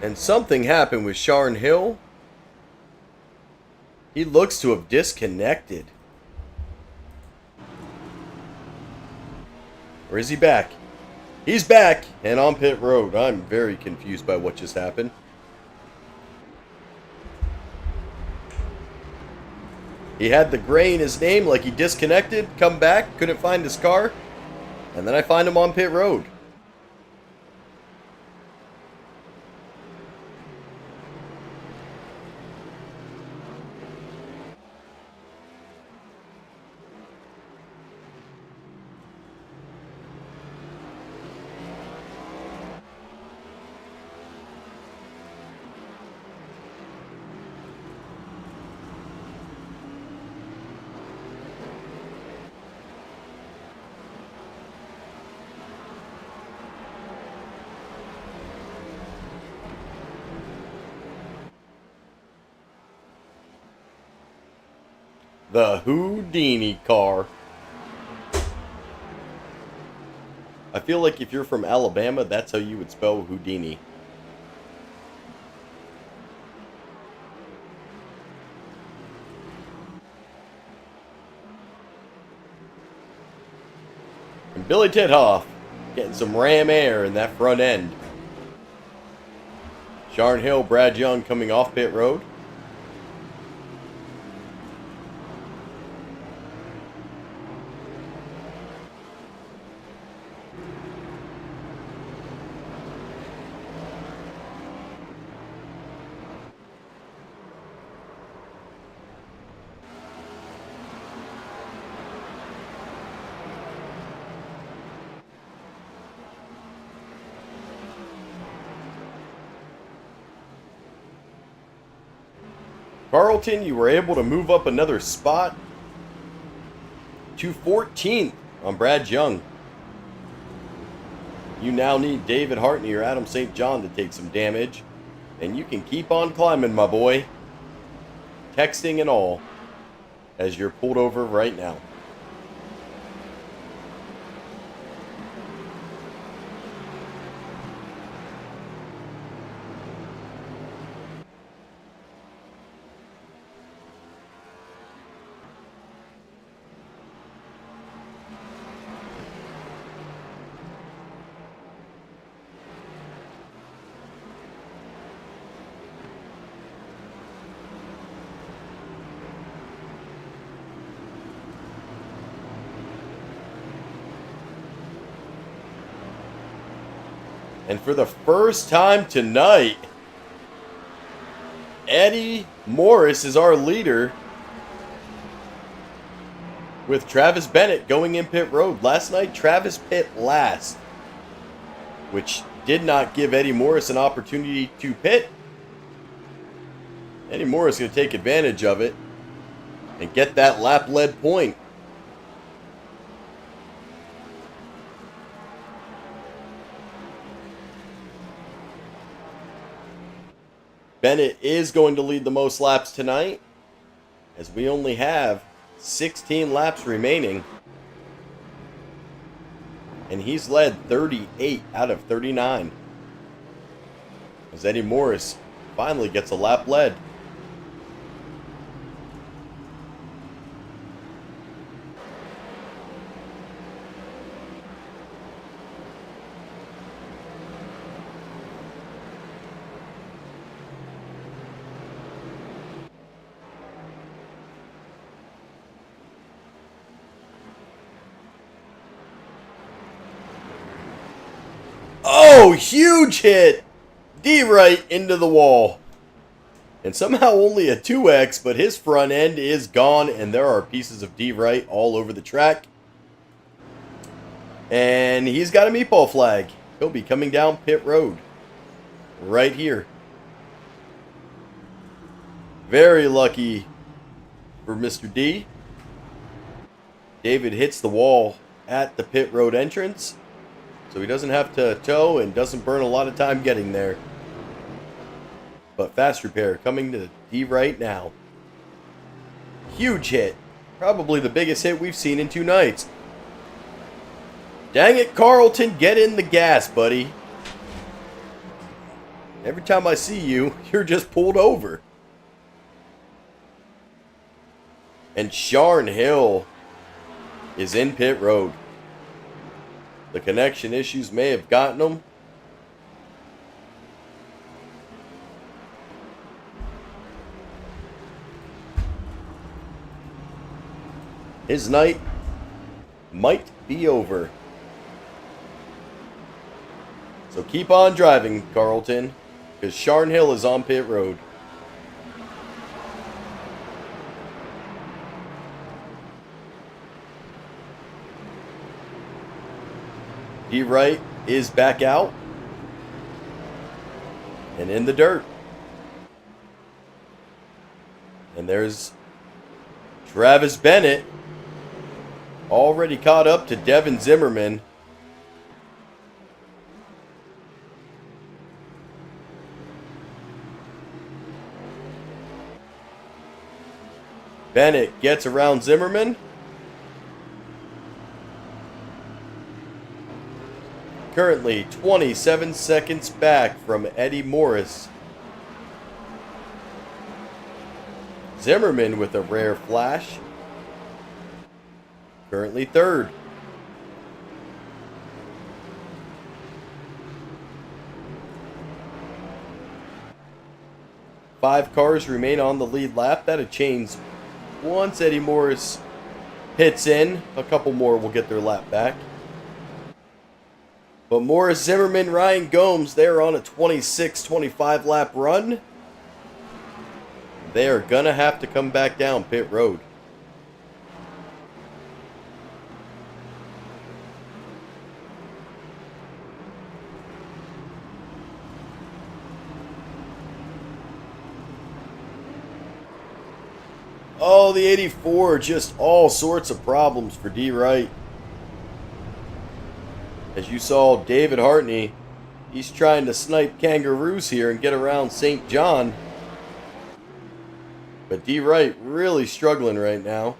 And something happened with Sharn Hill. He looks to have disconnected. Or is he back? He's back and on pit road. I'm very confused by what just happened. He had the gray in his name, like he disconnected, come back, couldn't find his car, and then I find him on pit road. The Houdini car. I feel like if you're from Alabama, that's how you would spell Houdini. And Billy Tithoff getting some ram air in that front end. Sharn Hill, Brad Young coming off pit road. Carlton, you were able to move up another spot to 14th on Brad Young. You now need David Hartney or Adam St. John to take some damage. And you can keep on climbing, my boy. Texting and all, as you're pulled over right now. And for the first time tonight, Eddie Morris is our leader, with Travis Bennett going in pit road. Last night, Travis pit last, which did not give Eddie Morris an opportunity to pit. Eddie Morris is going to take advantage of it and get that lap-led point. Bennett is going to lead the most laps tonight, as we only have 16 laps remaining. And he's led 38 out of 39. As Eddie Morris finally gets a lap led. Oh, huge hit! D right into the wall. And somehow only a 2X, but his front end is gone, and there are pieces of D right all over the track. And he's got a meatball flag. He'll be coming down pit road right here. Very lucky for Mr. D. David hits the wall at the pit road entrance, so he doesn't have to tow and doesn't burn a lot of time getting there. But fast repair coming to D right now. Huge hit. Probably the biggest hit we've seen in 2 nights. Dang it, Carlton, get in the gas, buddy. Every time I see you, you're just pulled over. And Sharn Hill is in pit road. The connection issues may have gotten him. His night might be over. So keep on driving, Carlton, because Sharn Hill is on pit road. D right is back out and in the dirt. And there's Travis Bennett, already caught up to Devin Zimmerman. Bennett gets around Zimmerman. Currently 27 seconds back from Eddie Morris. Zimmerman with a rare flash. Currently third. Five cars remain on the lead lap. That'll change once Eddie Morris hits in. A couple more will get their lap back. But Morris, Zimmerman, Ryan Gomes, they're on a 26-25 lap run. They are going to have to come back down pit road. Oh, the 84, just all sorts of problems for D right. As you saw, David Hartney, he's trying to snipe kangaroos here and get around St. John. But D right really struggling right now.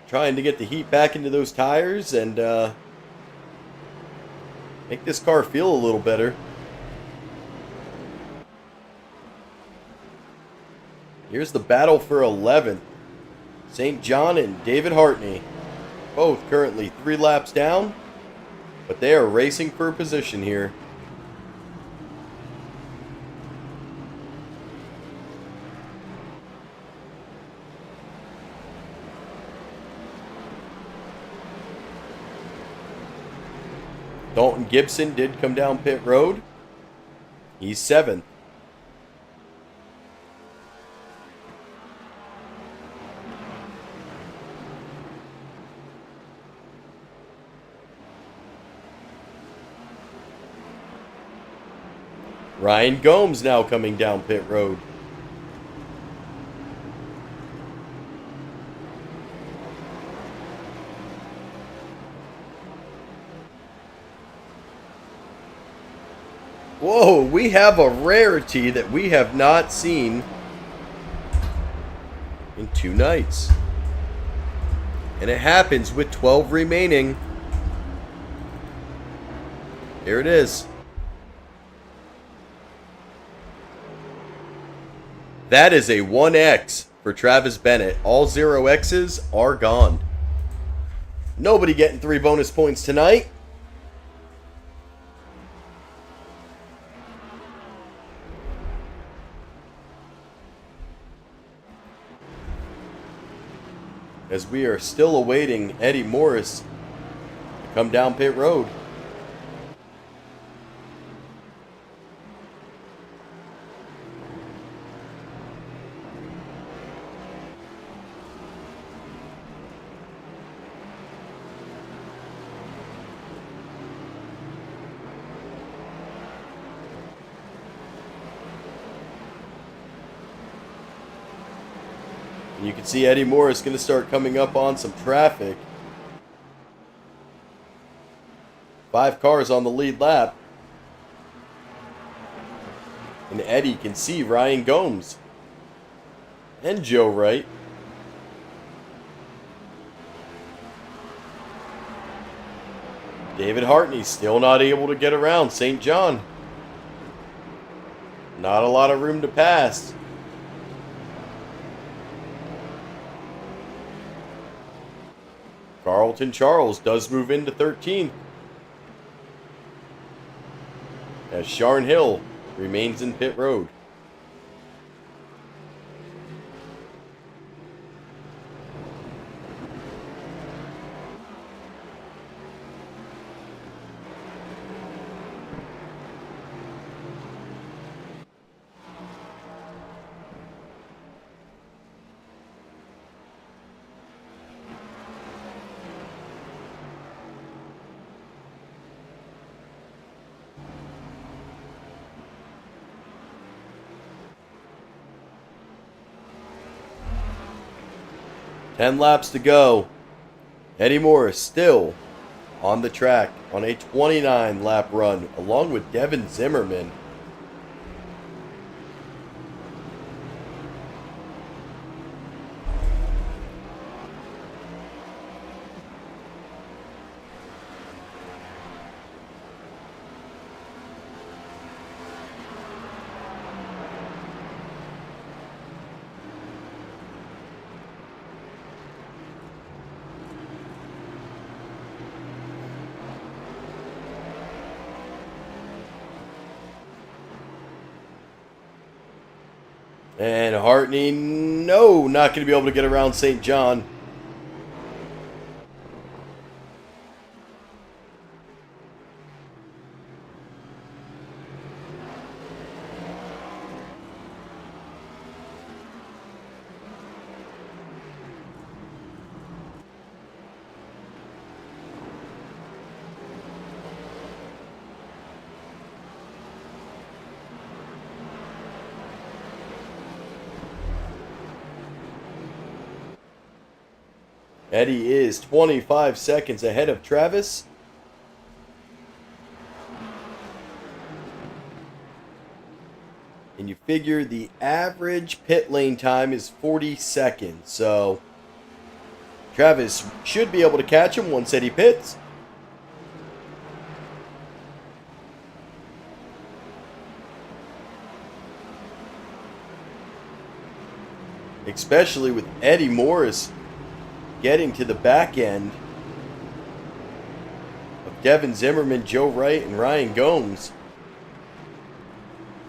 Trying to get the heat back into those tires and make this car feel a little better. Here's the battle for 11th. St. John and David Hartney, both currently 3 laps down, but they are racing for position here. Dalton Gibson did come down pit road. He's 7th. Ryan Gomes now coming down pit road. Whoa, we have a rarity that we have not seen in 2 nights. And it happens with 12 remaining. Here it is. That is a 1X for Travis Bennett. All 0Xs are gone. Nobody getting 3 bonus points tonight. As we are still awaiting Eddie Morris to come down pit road. You can see Eddie Morris going to start coming up on some traffic. 5 cars on the lead lap. And Eddie can see Ryan Gomes and Joe Wright. David Hartney still not able to get around St. John. Not a lot of room to pass. Carlton Charles does move into 13th. As Sharn Hill remains in pit road. Ten laps to go. Eddie Morris still on the track on a 29-lap run, along with Devin Zimmerman. And Hartney, no, not going to be able to get around St. John. Eddie is 25 seconds ahead of Travis. And you figure the average pit lane time is 40 seconds. So Travis should be able to catch him once Eddie pits. Especially with Eddie Morris getting to the back end of Devin Zimmerman, Joe Wright, and Ryan Gomes.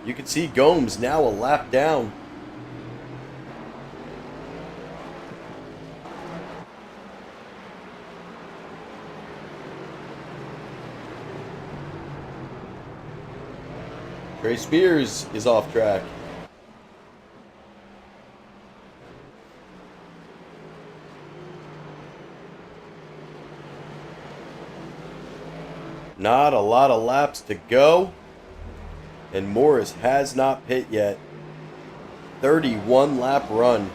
You can see Gomes now a lap down. Trey Spears is off track. Not a lot of laps to go. And Morris has not pit yet. 31 lap run.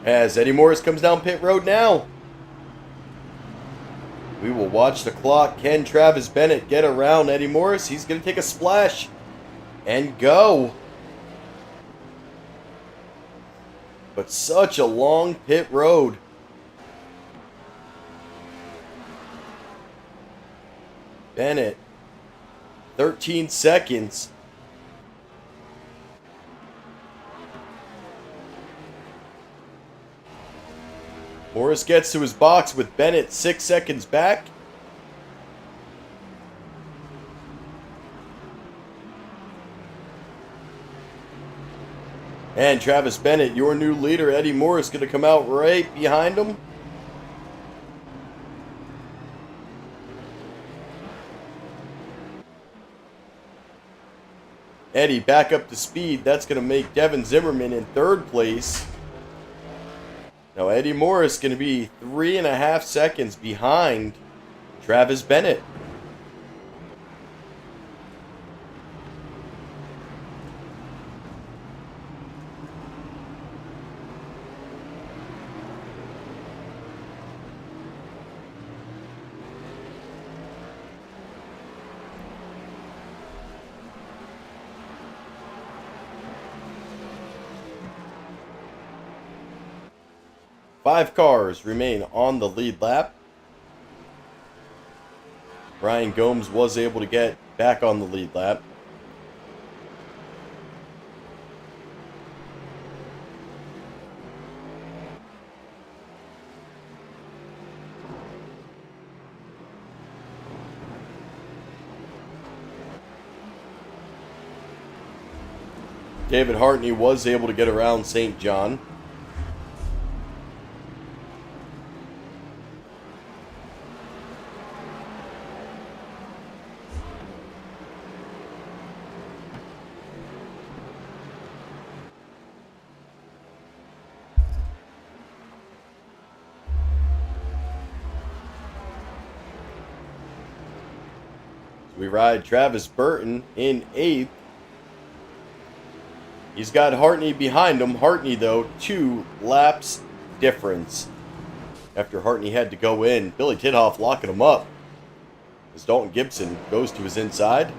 As Eddie Morris comes down pit road now. We will watch the clock. Can Travis Bennett get around Eddie Morris? He's going to take a splash and go. But such a long pit road. Bennett, 13 seconds. Morris gets to his box with Bennett 6 seconds back. And Travis Bennett, your new leader, Eddie Morris, going to come out right behind him. Eddie back up to speed. That's going to make Devin Zimmerman in third place. Now Eddie Morris going to be 3.5 seconds behind Travis Bennett. Five cars remain on the lead lap. Ryan Gomes was able to get back on the lead lap. David Hartney was able to get around St. John. We ride Travis Burton in 8th. He's got Hartney behind him. Hartney, though, 2 laps difference. After Hartney had to go in, Billy Tithoff locking him up as Dalton Gibson goes to his inside.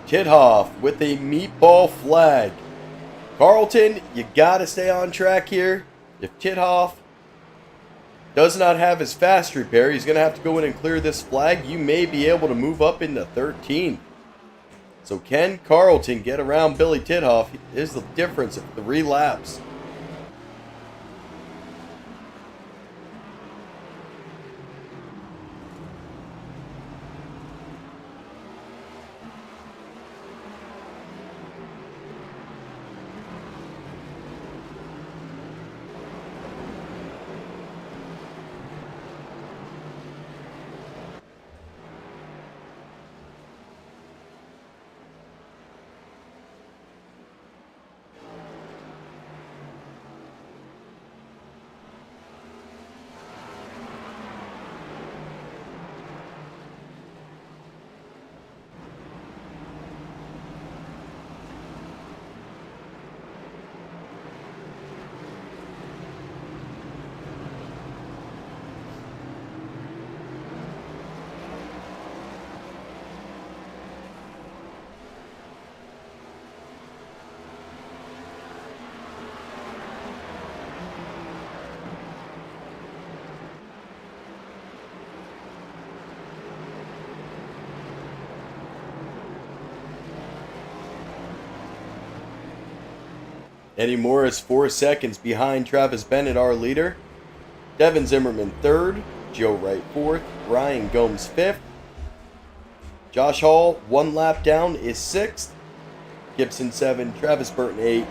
Tithoff with a meatball flag. Carlton, you got to stay on track here. If Tithoff does not have his fast repair, he's going to have to go in and clear this flag. You may be able to move up into 13th. So can Carlton get around Billy Tithoff? Here's the difference of 3 laps. Eddie Morris 4 seconds behind Travis Bennett, our leader. Devin Zimmerman 3rd. Joe Wright 4th. Ryan Gomes 5th. Josh Hall 1 lap down is 6th. Gibson 7. Travis Burton 8.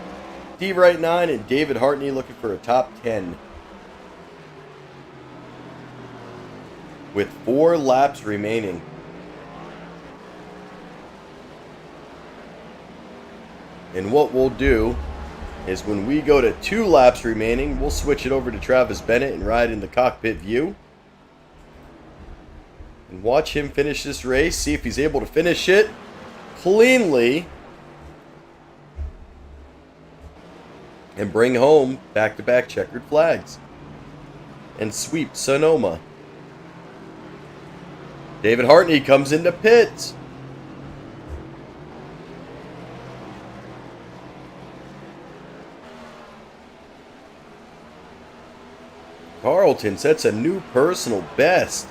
Steve Wright 9. And David Hartney looking for a top 10. With 4 laps remaining. And what we'll do is when we go to 2 laps remaining, we'll switch it over to Travis Bennett and ride in the cockpit view. And watch him finish this race, see if he's able to finish it cleanly. And bring home back-to-back checkered flags. And sweep Sonoma. David Hartney comes into pits. Carlton sets a new personal best.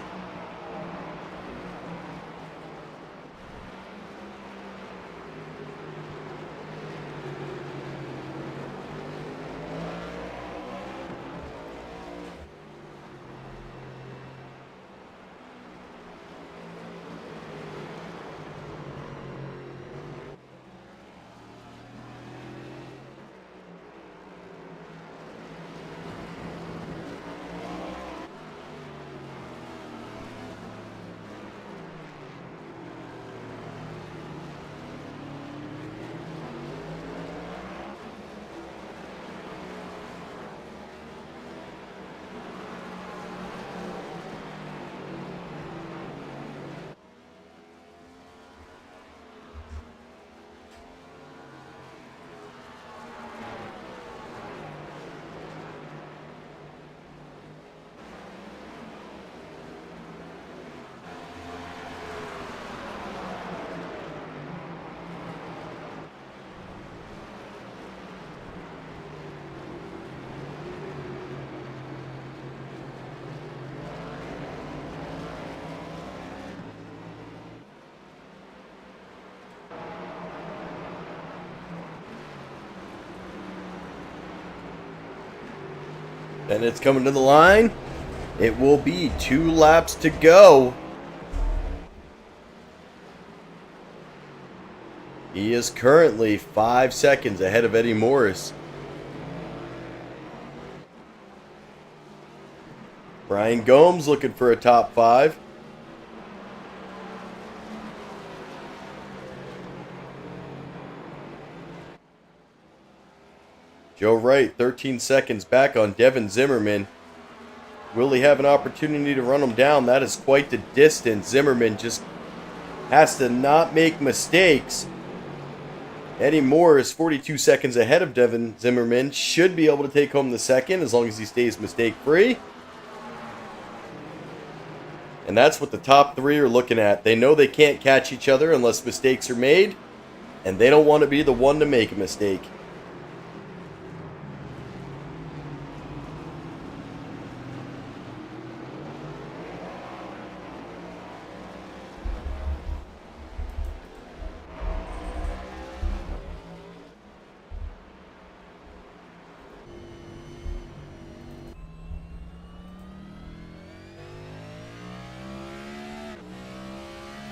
And it's coming to the line. It will be 2 laps to go. He is currently 5 seconds ahead of Eddie Morris. Brian Gomes looking for a top 5. Joe Wright, 13 seconds back on Devin Zimmerman. Will he have an opportunity to run him down? That is quite the distance. Zimmerman just has to not make mistakes. Eddie Morris, 42 seconds ahead of Devin Zimmerman, should be able to take home the second as long as he stays mistake-free. And that's what the top 3 are looking at. They know they can't catch each other unless mistakes are made, and they don't want to be the one to make a mistake.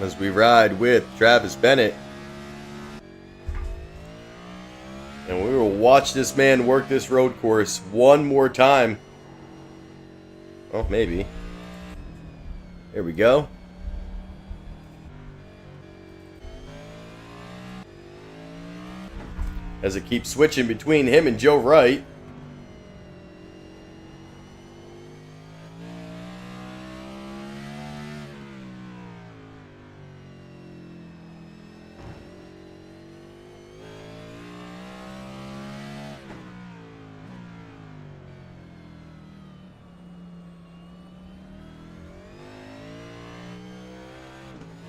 As we ride with Travis Bennett. And we will watch this man work this road course one more time. Oh, maybe. There we go. As it keeps switching between him and Joe Wright.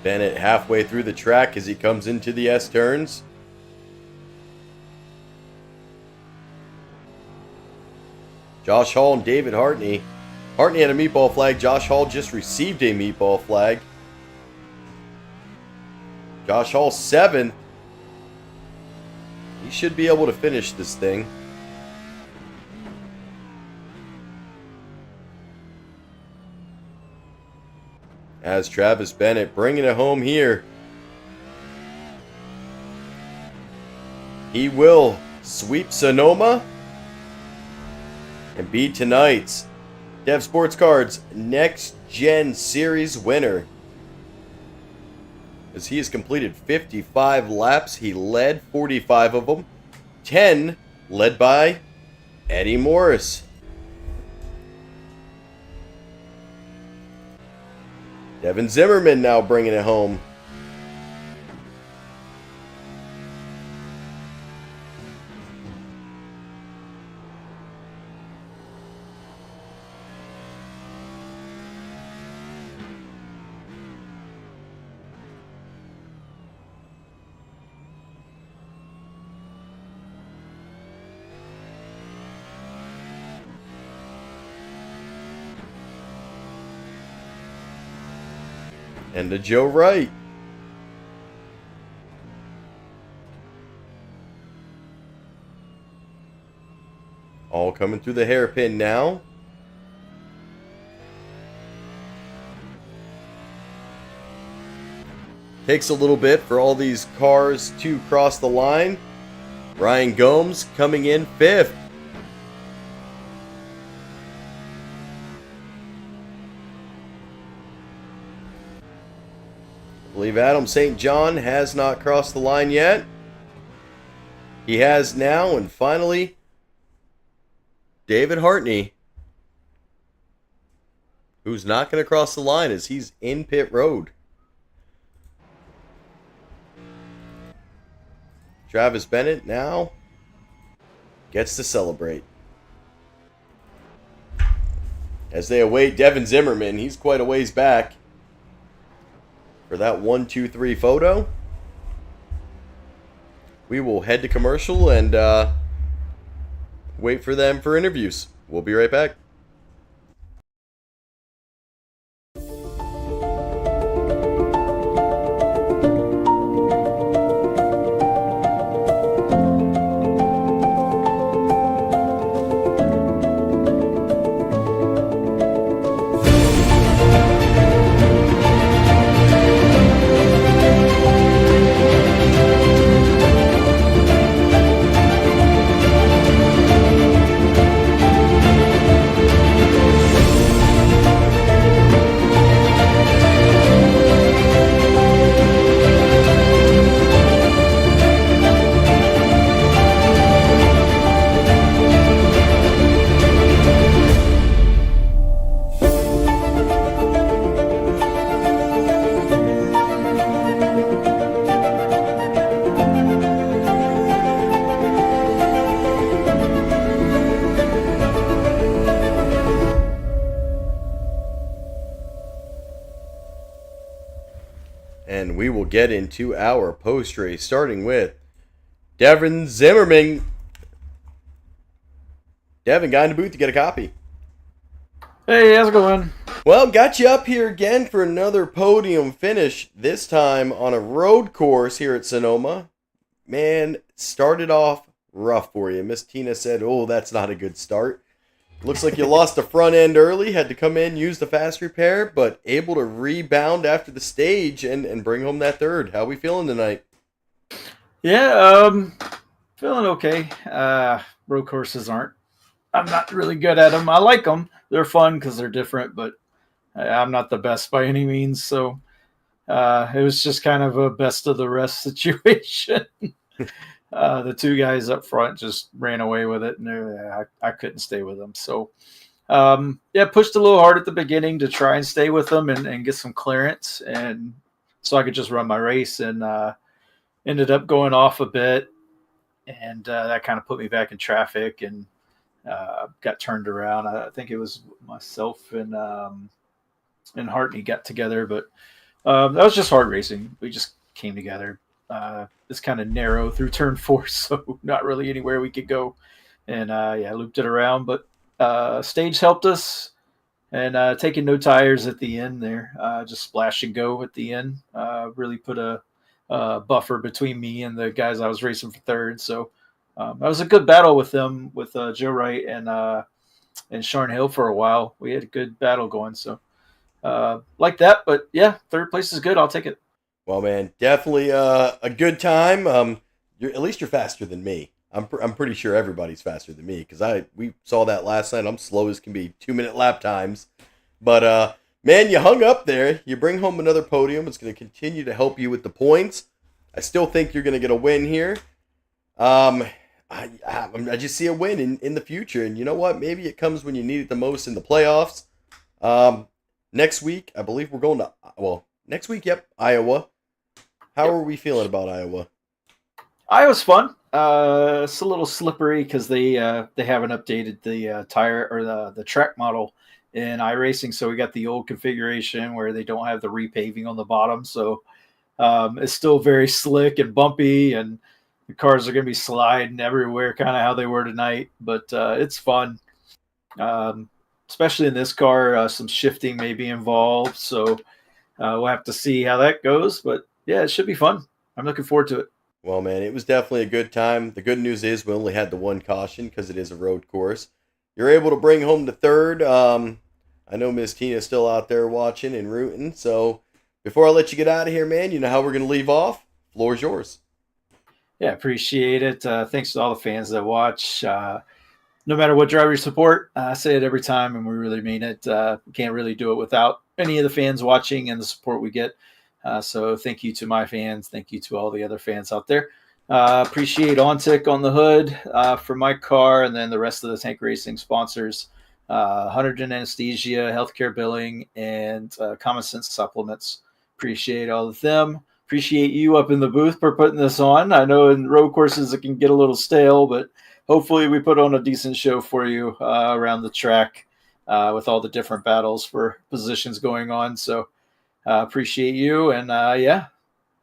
Bennett halfway through the track as he comes into the S-turns. Josh Hall and David Hartney. Hartney had a meatball flag. Josh Hall just received a meatball flag. Josh Hall 7th. He should be able to finish this thing. as Travis Bennett bringing it home here. He will sweep Sonoma and be tonight's Dev Sports Cards Next Gen Series winner. As he has completed 55 laps, he led 45 of them, 10 led by Eddie Morris. Devin Zimmerman now bringing it home. And to Joe Wright. All coming through the hairpin now. Takes a little bit for all these cars to cross the line. Ryan Gomes coming in 5th. I believe Adam St. John has not crossed the line yet. He has now, and finally, David Hartney, who's not going to cross the line as he's in pit road. Travis Bennett now gets to celebrate. As they await Devin Zimmerman, he's quite a ways back for that 1, 2, 3 photo. We will head to commercial and wait for them for interviews. We'll be right back. And we will get into our post-race, starting with Devin Zimmerman. Devin, got in the booth to get a copy. Hey, how's it going? Well, got you up here again for another podium finish, this time on a road course here at Sonoma. Man, started off rough for you. Miss Tina said, oh, that's not a good start. Looks like you lost the front end early, had to come in, use the fast repair, but able to rebound after the stage and bring home that third. How we feeling tonight? Yeah, feeling okay. Road courses I'm not really good at them. I like them. They're fun because they're different, but I'm not the best by any means. So it was just kind of a best of the rest situation. The two guys up front just ran away with it, and I couldn't stay with them. So, pushed a little hard at the beginning to try and stay with them and get some clearance, and so I could just run my race, and ended up going off a bit, and that kind of put me back in traffic, and got turned around. I think it was myself and Hartney got together, but that was just hard racing. We just came together. It's kind of narrow through turn 4, so not really anywhere we could go. And looped it around, but stage helped us, and taking no tires at the end there, just splash and go at the end, really put a buffer between me and the guys I was racing for third. So that was a good battle with them, with Joe Wright and Sean Hill for a while. We had a good battle going. So like that. But yeah, third place is good. I'll take it. Well, man, definitely a good time. At least you're faster than me. I'm pretty sure everybody's faster than me because we saw that last night. I'm slow as can be, 2-minute lap times. But man, you hung up there. You bring home another podium. It's going to continue to help you with the points. I still think you're going to get a win here. I just see a win in the future, and you know what? Maybe it comes when you need it the most in the playoffs. Next week, I believe we're going to next week. Yep, Iowa. How are we feeling about Iowa? Iowa's fun. It's a little slippery because they haven't updated the tire or the track model in iRacing, so we got the old configuration where they don't have the repaving on the bottom. So it's still very slick and bumpy, and the cars are going to be sliding everywhere, kind of how they were tonight. But it's fun, especially in this car. Some shifting may be involved, so we'll have to see how that goes. But yeah, it should be fun. I'm looking forward to it. Well, man, it was definitely a good time. The good news is we only had the one caution because it is a road course. You're able to bring home the third. I know Miss Tina's still out there watching and rooting. So before I let you get out of here, man, you know how we're going to leave off? Floor is yours. Yeah, appreciate it. Thanks to all the fans that watch. No matter what driver you support, I say it every time, and we really mean it. We can't really do it without any of the fans watching and the support we get. So thank you to my fans. Thank you to all the other fans out there. Appreciate OnTick on the hood for my car, and then the rest of the Tank Racing sponsors. 100 Anesthesia, Healthcare Billing, and Common Sense Supplements. Appreciate all of them. Appreciate you up in the booth for putting this on. I know in road courses it can get a little stale, but hopefully we put on a decent show for you around the track with all the different battles for positions going on. So appreciate you, and yeah,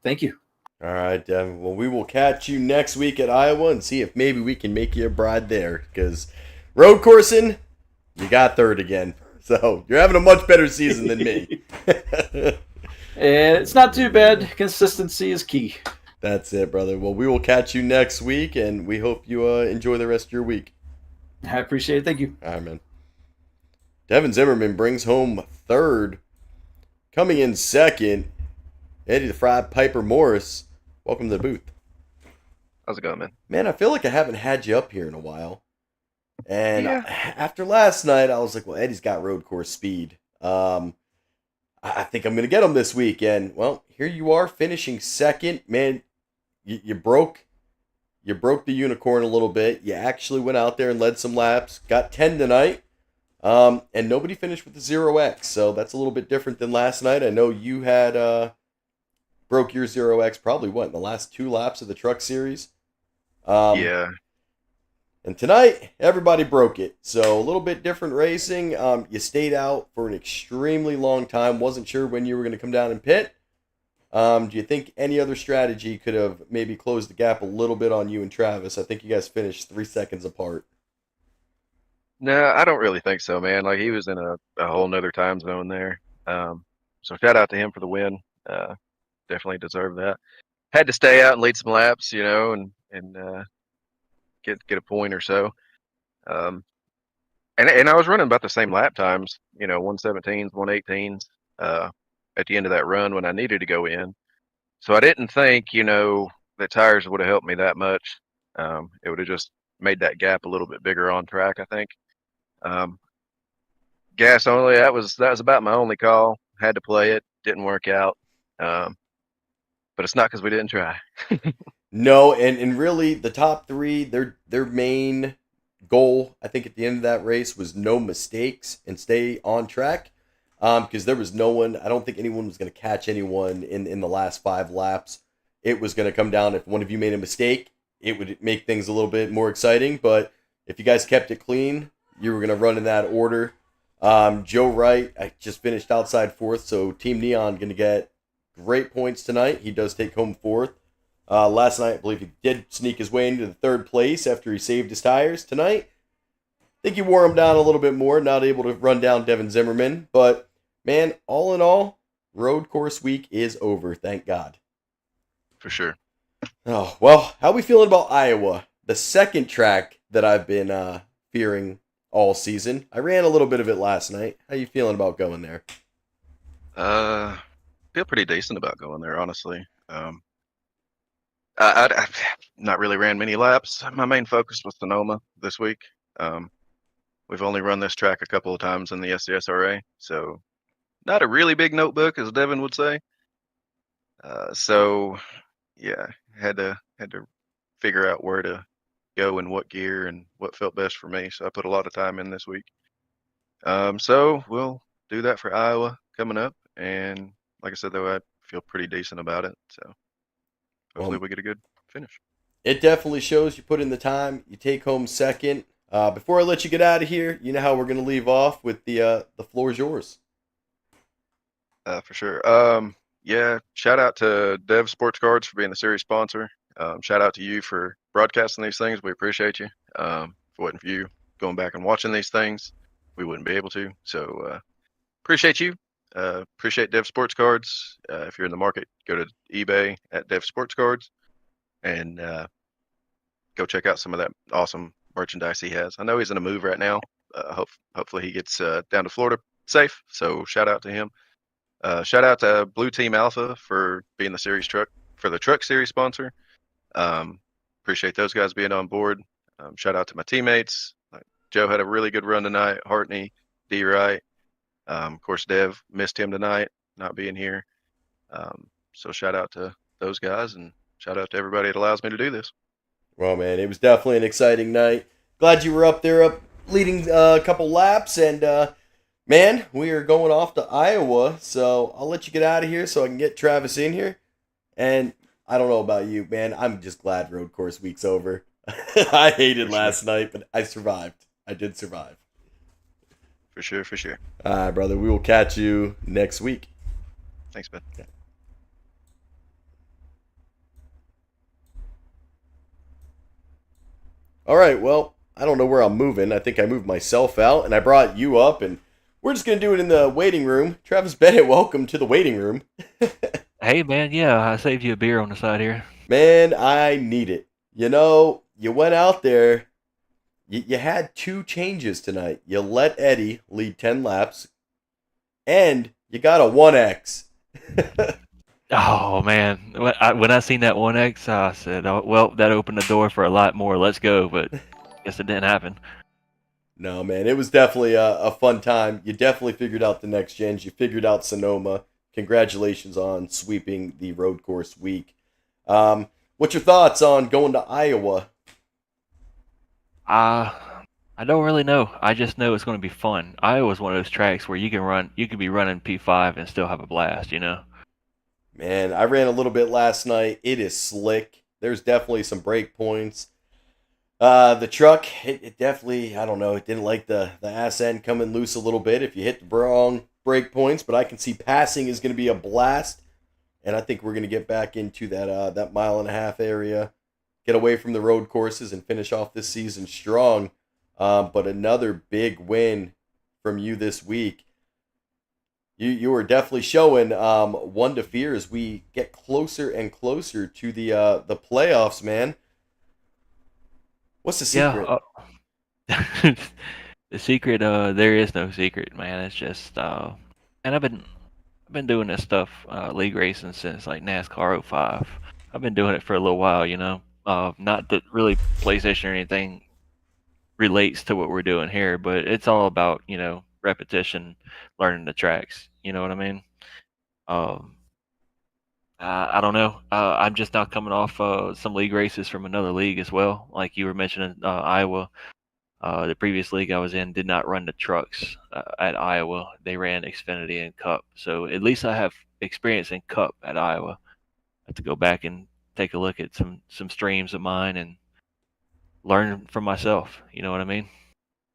thank you. All right, Devin. Well, we will catch you next week at Iowa and see if maybe we can make you a bride there, because road coursing, you got third again. So you're having a much better season than me. It's not too bad. Consistency is key. That's it, brother. Well, we will catch you next week, and we hope you enjoy the rest of your week. I appreciate it. Thank you. All right, man. Devin Zimmerman brings home third. Coming in second, Eddie the Fried Piper Morris. Welcome to the booth. How's it going, man? Man, I feel like I haven't had you up here in a while. And after last night, I was like, well, Eddie's got road course speed. I think I'm going to get him this week. And, well, here you are finishing second. Man, you broke the unicorn a little bit. You actually went out there and led some laps. Got 10 tonight. And nobody finished with the 0X. So that's a little bit different than last night. I know you had broke your 0X probably, in the last 2 laps of the Truck Series? Yeah. And tonight, everybody broke it. So a little bit different racing. You stayed out for an extremely long time. Wasn't sure when you were going to come down and pit. Do you think any other strategy could have maybe closed the gap a little bit on you and Travis? I think you guys finished 3 seconds apart. No, I don't really think so, man. Like, he was in a whole nother time zone there. So shout out to him for the win. Definitely deserved that. Had to stay out and lead some laps, and get a point or so. And I was running about the same lap times, 117s, 118s at the end of that run when I needed to go in. So I didn't think, that tires would have helped me that much. It would have just made that gap a little bit bigger on track, I think. Gas only, that was about my only call. Had to play it, didn't work out. But it's not because we didn't try. No, and really the top 3, their main goal, I think, at the end of that race was no mistakes and stay on track. Because there was no one, I don't think anyone was going to catch anyone in the last 5 laps. It was going to come down, if one of you made a mistake, it would make things a little bit more exciting. But if you guys kept it clean, you were going to run in that order. Joe Wright, I just finished outside 4th, so Team Neon going to get great points tonight. He does take home 4th. Last night, I believe he did sneak his way into the 3rd place after he saved his tires. Tonight, I think he wore him down a little bit more, not able to run down Devin Zimmerman. But, man, all in all, road course week is over, thank God. For sure. Oh, well, how are we feeling about Iowa? The second track that I've been fearing all season. I ran a little bit of it last night. How you feeling about going there? Feel pretty decent about going there, honestly. I've not really ran many laps. My main focus was Sonoma this week. Um, we've only run this track a couple of times in the SCSRA, so not a really big notebook, as Devin would say. So yeah, had to figure out where to go and what gear and what felt best for me. So I put a lot of time in this week. So we'll do that for Iowa coming up, and like I said, though, I feel pretty decent about it. So hopefully we get a good finish. It definitely shows you put in the time. You take home second. Before I let you get out of here, you know how we're going to leave off with the floor is yours. For sure. Yeah, shout out to Dev Sports Cards for being the series sponsor. Shout out to you for broadcasting these things. We appreciate you. If it wasn't for you going back and watching these things, we wouldn't be able to. So appreciate you. Appreciate Dev Sports Cards. If you're in the market, go to eBay at Dev Sports Cards and go check out some of that awesome merchandise he has. I know he's in a move right now. Hopefully he gets down to Florida safe. So shout out to him. Shout out to Blue Team Alpha for being the series truck for the truck series sponsor. Appreciate those guys being on board. Shout out to my teammates. Joe had a really good run tonight. Hartney, D. Wright. Of course, Dev missed him tonight, not being here. So shout out to those guys and shout out to everybody that allows me to do this. Well, man, it was definitely an exciting night. Glad you were up there, leading a couple laps, and man, we are going off to Iowa, so I'll let you get out of here so I can get Travis in here. And I don't know about you, man. I'm just glad road course week's over. I hated last night, but I survived. I did survive. For sure, for sure. All right, brother. We will catch you next week. Thanks, man. Yeah. All right, well, I don't know where I'm moving. I think I moved myself out, and I brought you up, and we're just going to do it in the waiting room. Travis Bennett, welcome to the waiting room. Hey, man, yeah, I saved you a beer on the side here. Man, I need it. You know, you went out there. You had two changes tonight. You let Eddie lead 10 laps, and you got a 1X. Oh, man. When I seen that 1X, I said, oh, well, that opened the door for a lot more. Let's go, but guess it didn't happen. No, man, it was definitely a fun time. You definitely figured out the next gens. You figured out Sonoma. Congratulations on sweeping the road course week. What's your thoughts on going to Iowa? I don't really know. I just know it's going to be fun. Iowa's one of those tracks where you could be running P5 and still have a blast, you know? Man, I ran a little bit last night. It is slick. There's definitely some break points. The truck, it definitely, I don't know, it didn't like the ass end coming loose a little bit if you hit the wrong break points, but I can see passing is going to be a blast, and I think we're going to get back into that mile-and-a-half area, get away from the road courses, and finish off this season strong. But another big win from you this week. You were definitely showing one to fear as we get closer and closer to the playoffs, man. What's the secret? Yeah, the secret, there is no secret, man. It's just, and I've been doing this stuff, league racing since like NASCAR 05. I've been doing it for a little while, you know. Not that really PlayStation or anything relates to what we're doing here, but it's all about, you know, repetition, learning the tracks. You know what I mean? I don't know. I'm just now coming off some league races from another league as well. Like you were mentioning, Iowa. The previous league I was in did not run the trucks at Iowa. They ran Xfinity and Cup. So at least I have experience in Cup at Iowa. I have to go back and take a look at some streams of mine and learn from myself. You know what I mean?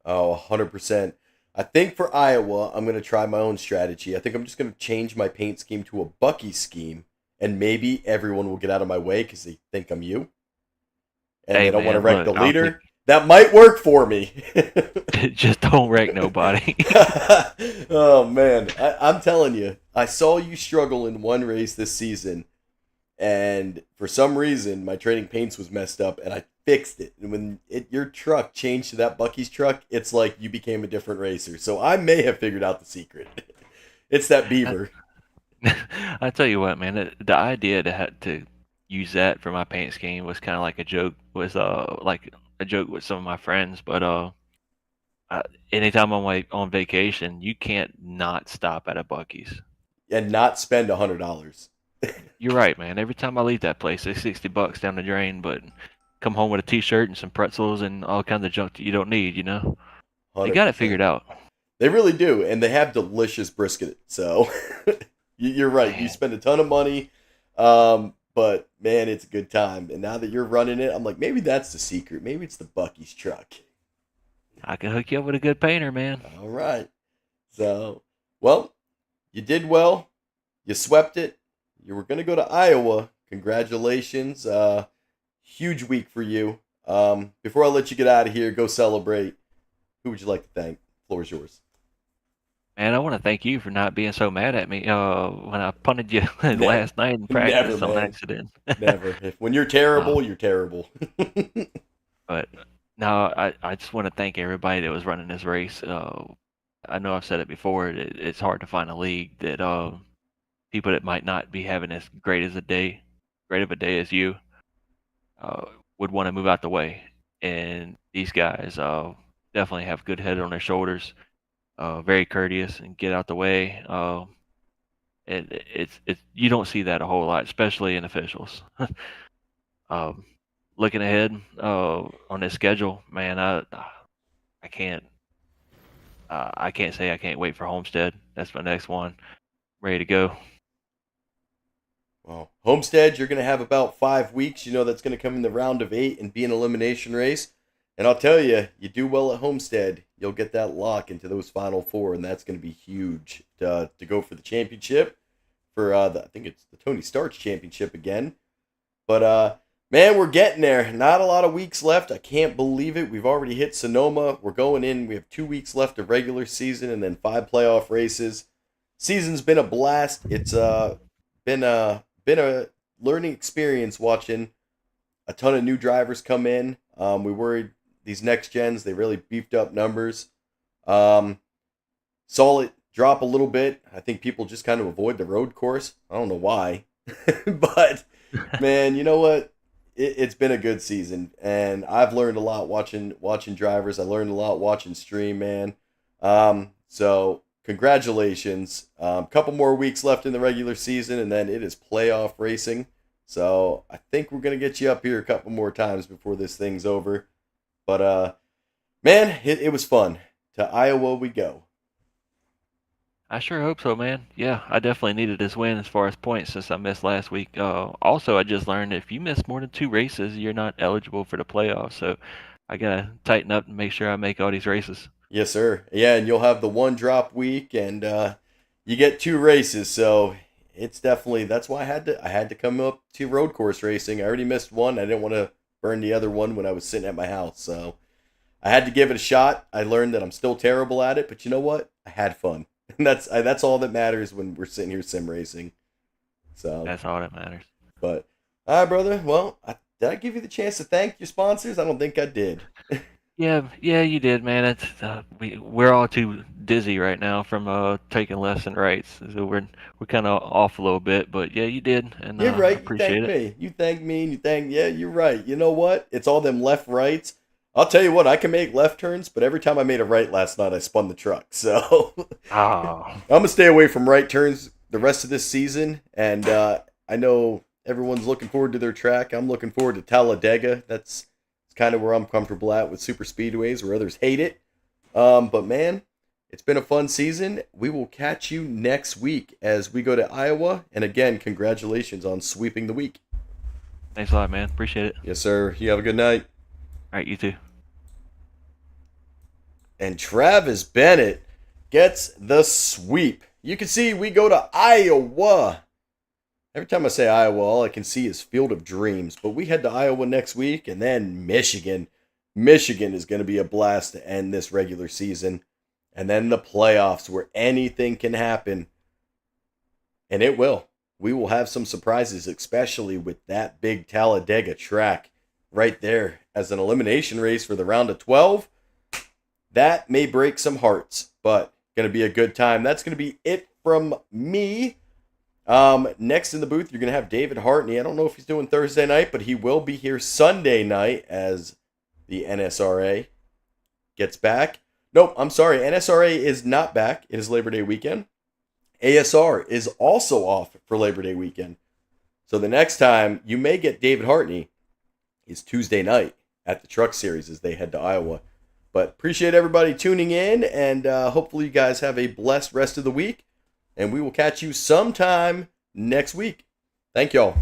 Oh, 100%. I think for Iowa, I'm going to try my own strategy. I think I'm just going to change my paint scheme to a Bucky scheme, and maybe everyone will get out of my way because they think I'm you. And they don't want to wreck the leader. That might work for me. Just don't wreck nobody. Oh, man. I'm telling you, I saw you struggle in one race this season, and for some reason, my trading paints was messed up, and I fixed it. And when your truck changed to that Bucky's truck, it's like you became a different racer. So I may have figured out the secret. It's that beaver. I tell you what, man, the idea to use that for my paint scheme was kind of like a joke. Was like a joke with some of my friends, but I, anytime I'm like on vacation, you can't not stop at a Bucky's. And not spend $100. You're right, man. Every time I leave that place, it's $60 down the drain, but come home with a T-shirt and some pretzels and all kinds of junk that you don't need. They got it 100%. figured out. They really do, and they have delicious brisket. So you're right. You Man. spend a ton of money, but man, it's a good time. And now that you're running it, I'm like, maybe that's the secret. Maybe it's the Bucky's truck. I can hook you up with a good painter, man. All right. So, well, you did well. You swept it. You were going to go to Iowa. Congratulations. Huge week for you. Before I let you get out of here, go celebrate. Who would you like to thank? Floor is yours. Man, I want to thank you for not being so mad at me when I punted you Never. last night in practice on man. accident. Never. When you're terrible, you're terrible. But no, I just want to thank everybody that was running this race. I know I've said it before. It's hard to find a league that people that might not be having as great of a day as you would want to move out the way. And these guys definitely have good head on their shoulders. Very courteous and get out the way. It's you don't see that a whole lot, especially in officials. Looking ahead on this schedule, man, I can't say I can't wait for Homestead. That's my next one. Ready to go. Well, Homestead, you're going to have about 5 weeks. You know that's going to come in the round of 8 and be an elimination race. And I'll tell you, you do well at Homestead, you'll get that lock into those final 4, and that's going to be huge to go for the championship, for I think it's the Tony Starch Championship again. But man, we're getting there. Not a lot of weeks left. I can't believe it. We've already hit Sonoma. We're going in. We have 2 weeks left of regular season and then 5 playoff races. Season's been a blast. It's been a learning experience watching a ton of new drivers come in. We worried these next gens, they really beefed up numbers. Saw it drop a little bit. I think people just kind of avoid the road course. I don't know why. But man, you know what? It's been a good season, and I've learned a lot watching drivers. I learned a lot watching stream, man. So congratulations. Couple more weeks left in the regular season, and then it is playoff racing. So I think we're going to get you up here a couple more times before this thing's over. But, man, it was fun. To Iowa we go. I sure hope so, man. Yeah, I definitely needed this win as far as points since I missed last week. Also, I just learned if you miss more than 2 races, you're not eligible for the playoffs. So I got to tighten up and make sure I make all these races. Yes, sir. Yeah, and you'll have the 1 drop week, and you get 2 races. So it's definitely, that's why I had to come up to road course racing. I already missed 1. I didn't want to burn the other one when I was sitting at my house. So I had to give it a shot. I learned that I'm still terrible at it, but you know what? I had fun. And that's all that matters when we're sitting here sim racing. So That's all that matters. But all right, brother. Well, did I give you the chance to thank your sponsors? I don't think I did. Yeah, you did, man. It's we're all too dizzy right now from taking lefts and rights, so we're kind of off a little bit. But yeah, you did, and You're I right. You appreciate thanked it. me. You thanked me, and you thanked. Yeah, you're right. You know what? It's all them left rights. I'll tell you what. I can make left turns, but every time I made a right last night, I spun the truck. So Oh, I'm gonna stay away from right turns the rest of this season. And I know everyone's looking forward to their track. I'm looking forward to Talladega. That's kind of where I'm comfortable at with super speedways, where others hate it. But man, it's been a fun season. We will catch you next week as we go to Iowa. And again, congratulations on sweeping the week. thanks a lot, man. Appreciate it. Yes, sir. You have a good night. All right, you too. And Travis Bennett gets the sweep. You can see we go to Iowa. Every time I say Iowa, all I can see is Field of Dreams. But we head to Iowa next week, and then Michigan. Michigan is going to be a blast to end this regular season. And then the playoffs, where anything can happen. And it will. We will have some surprises, especially with that big Talladega track right there as an elimination race for the round of 12. That may break some hearts, but going to be a good time. That's going to be it from me. Next in the booth, you're going to have David Hartney. I don't know if he's doing Thursday night, but he will be here Sunday night as the NSRA gets back. Nope, I'm sorry. NSRA is not back. It is Labor Day weekend. ASR is also off for Labor Day weekend. So the next time you may get David Hartney is Tuesday night at the Truck Series as they head to Iowa. But appreciate everybody tuning in, and hopefully you guys have a blessed rest of the week. And we will catch you sometime next week. Thank y'all.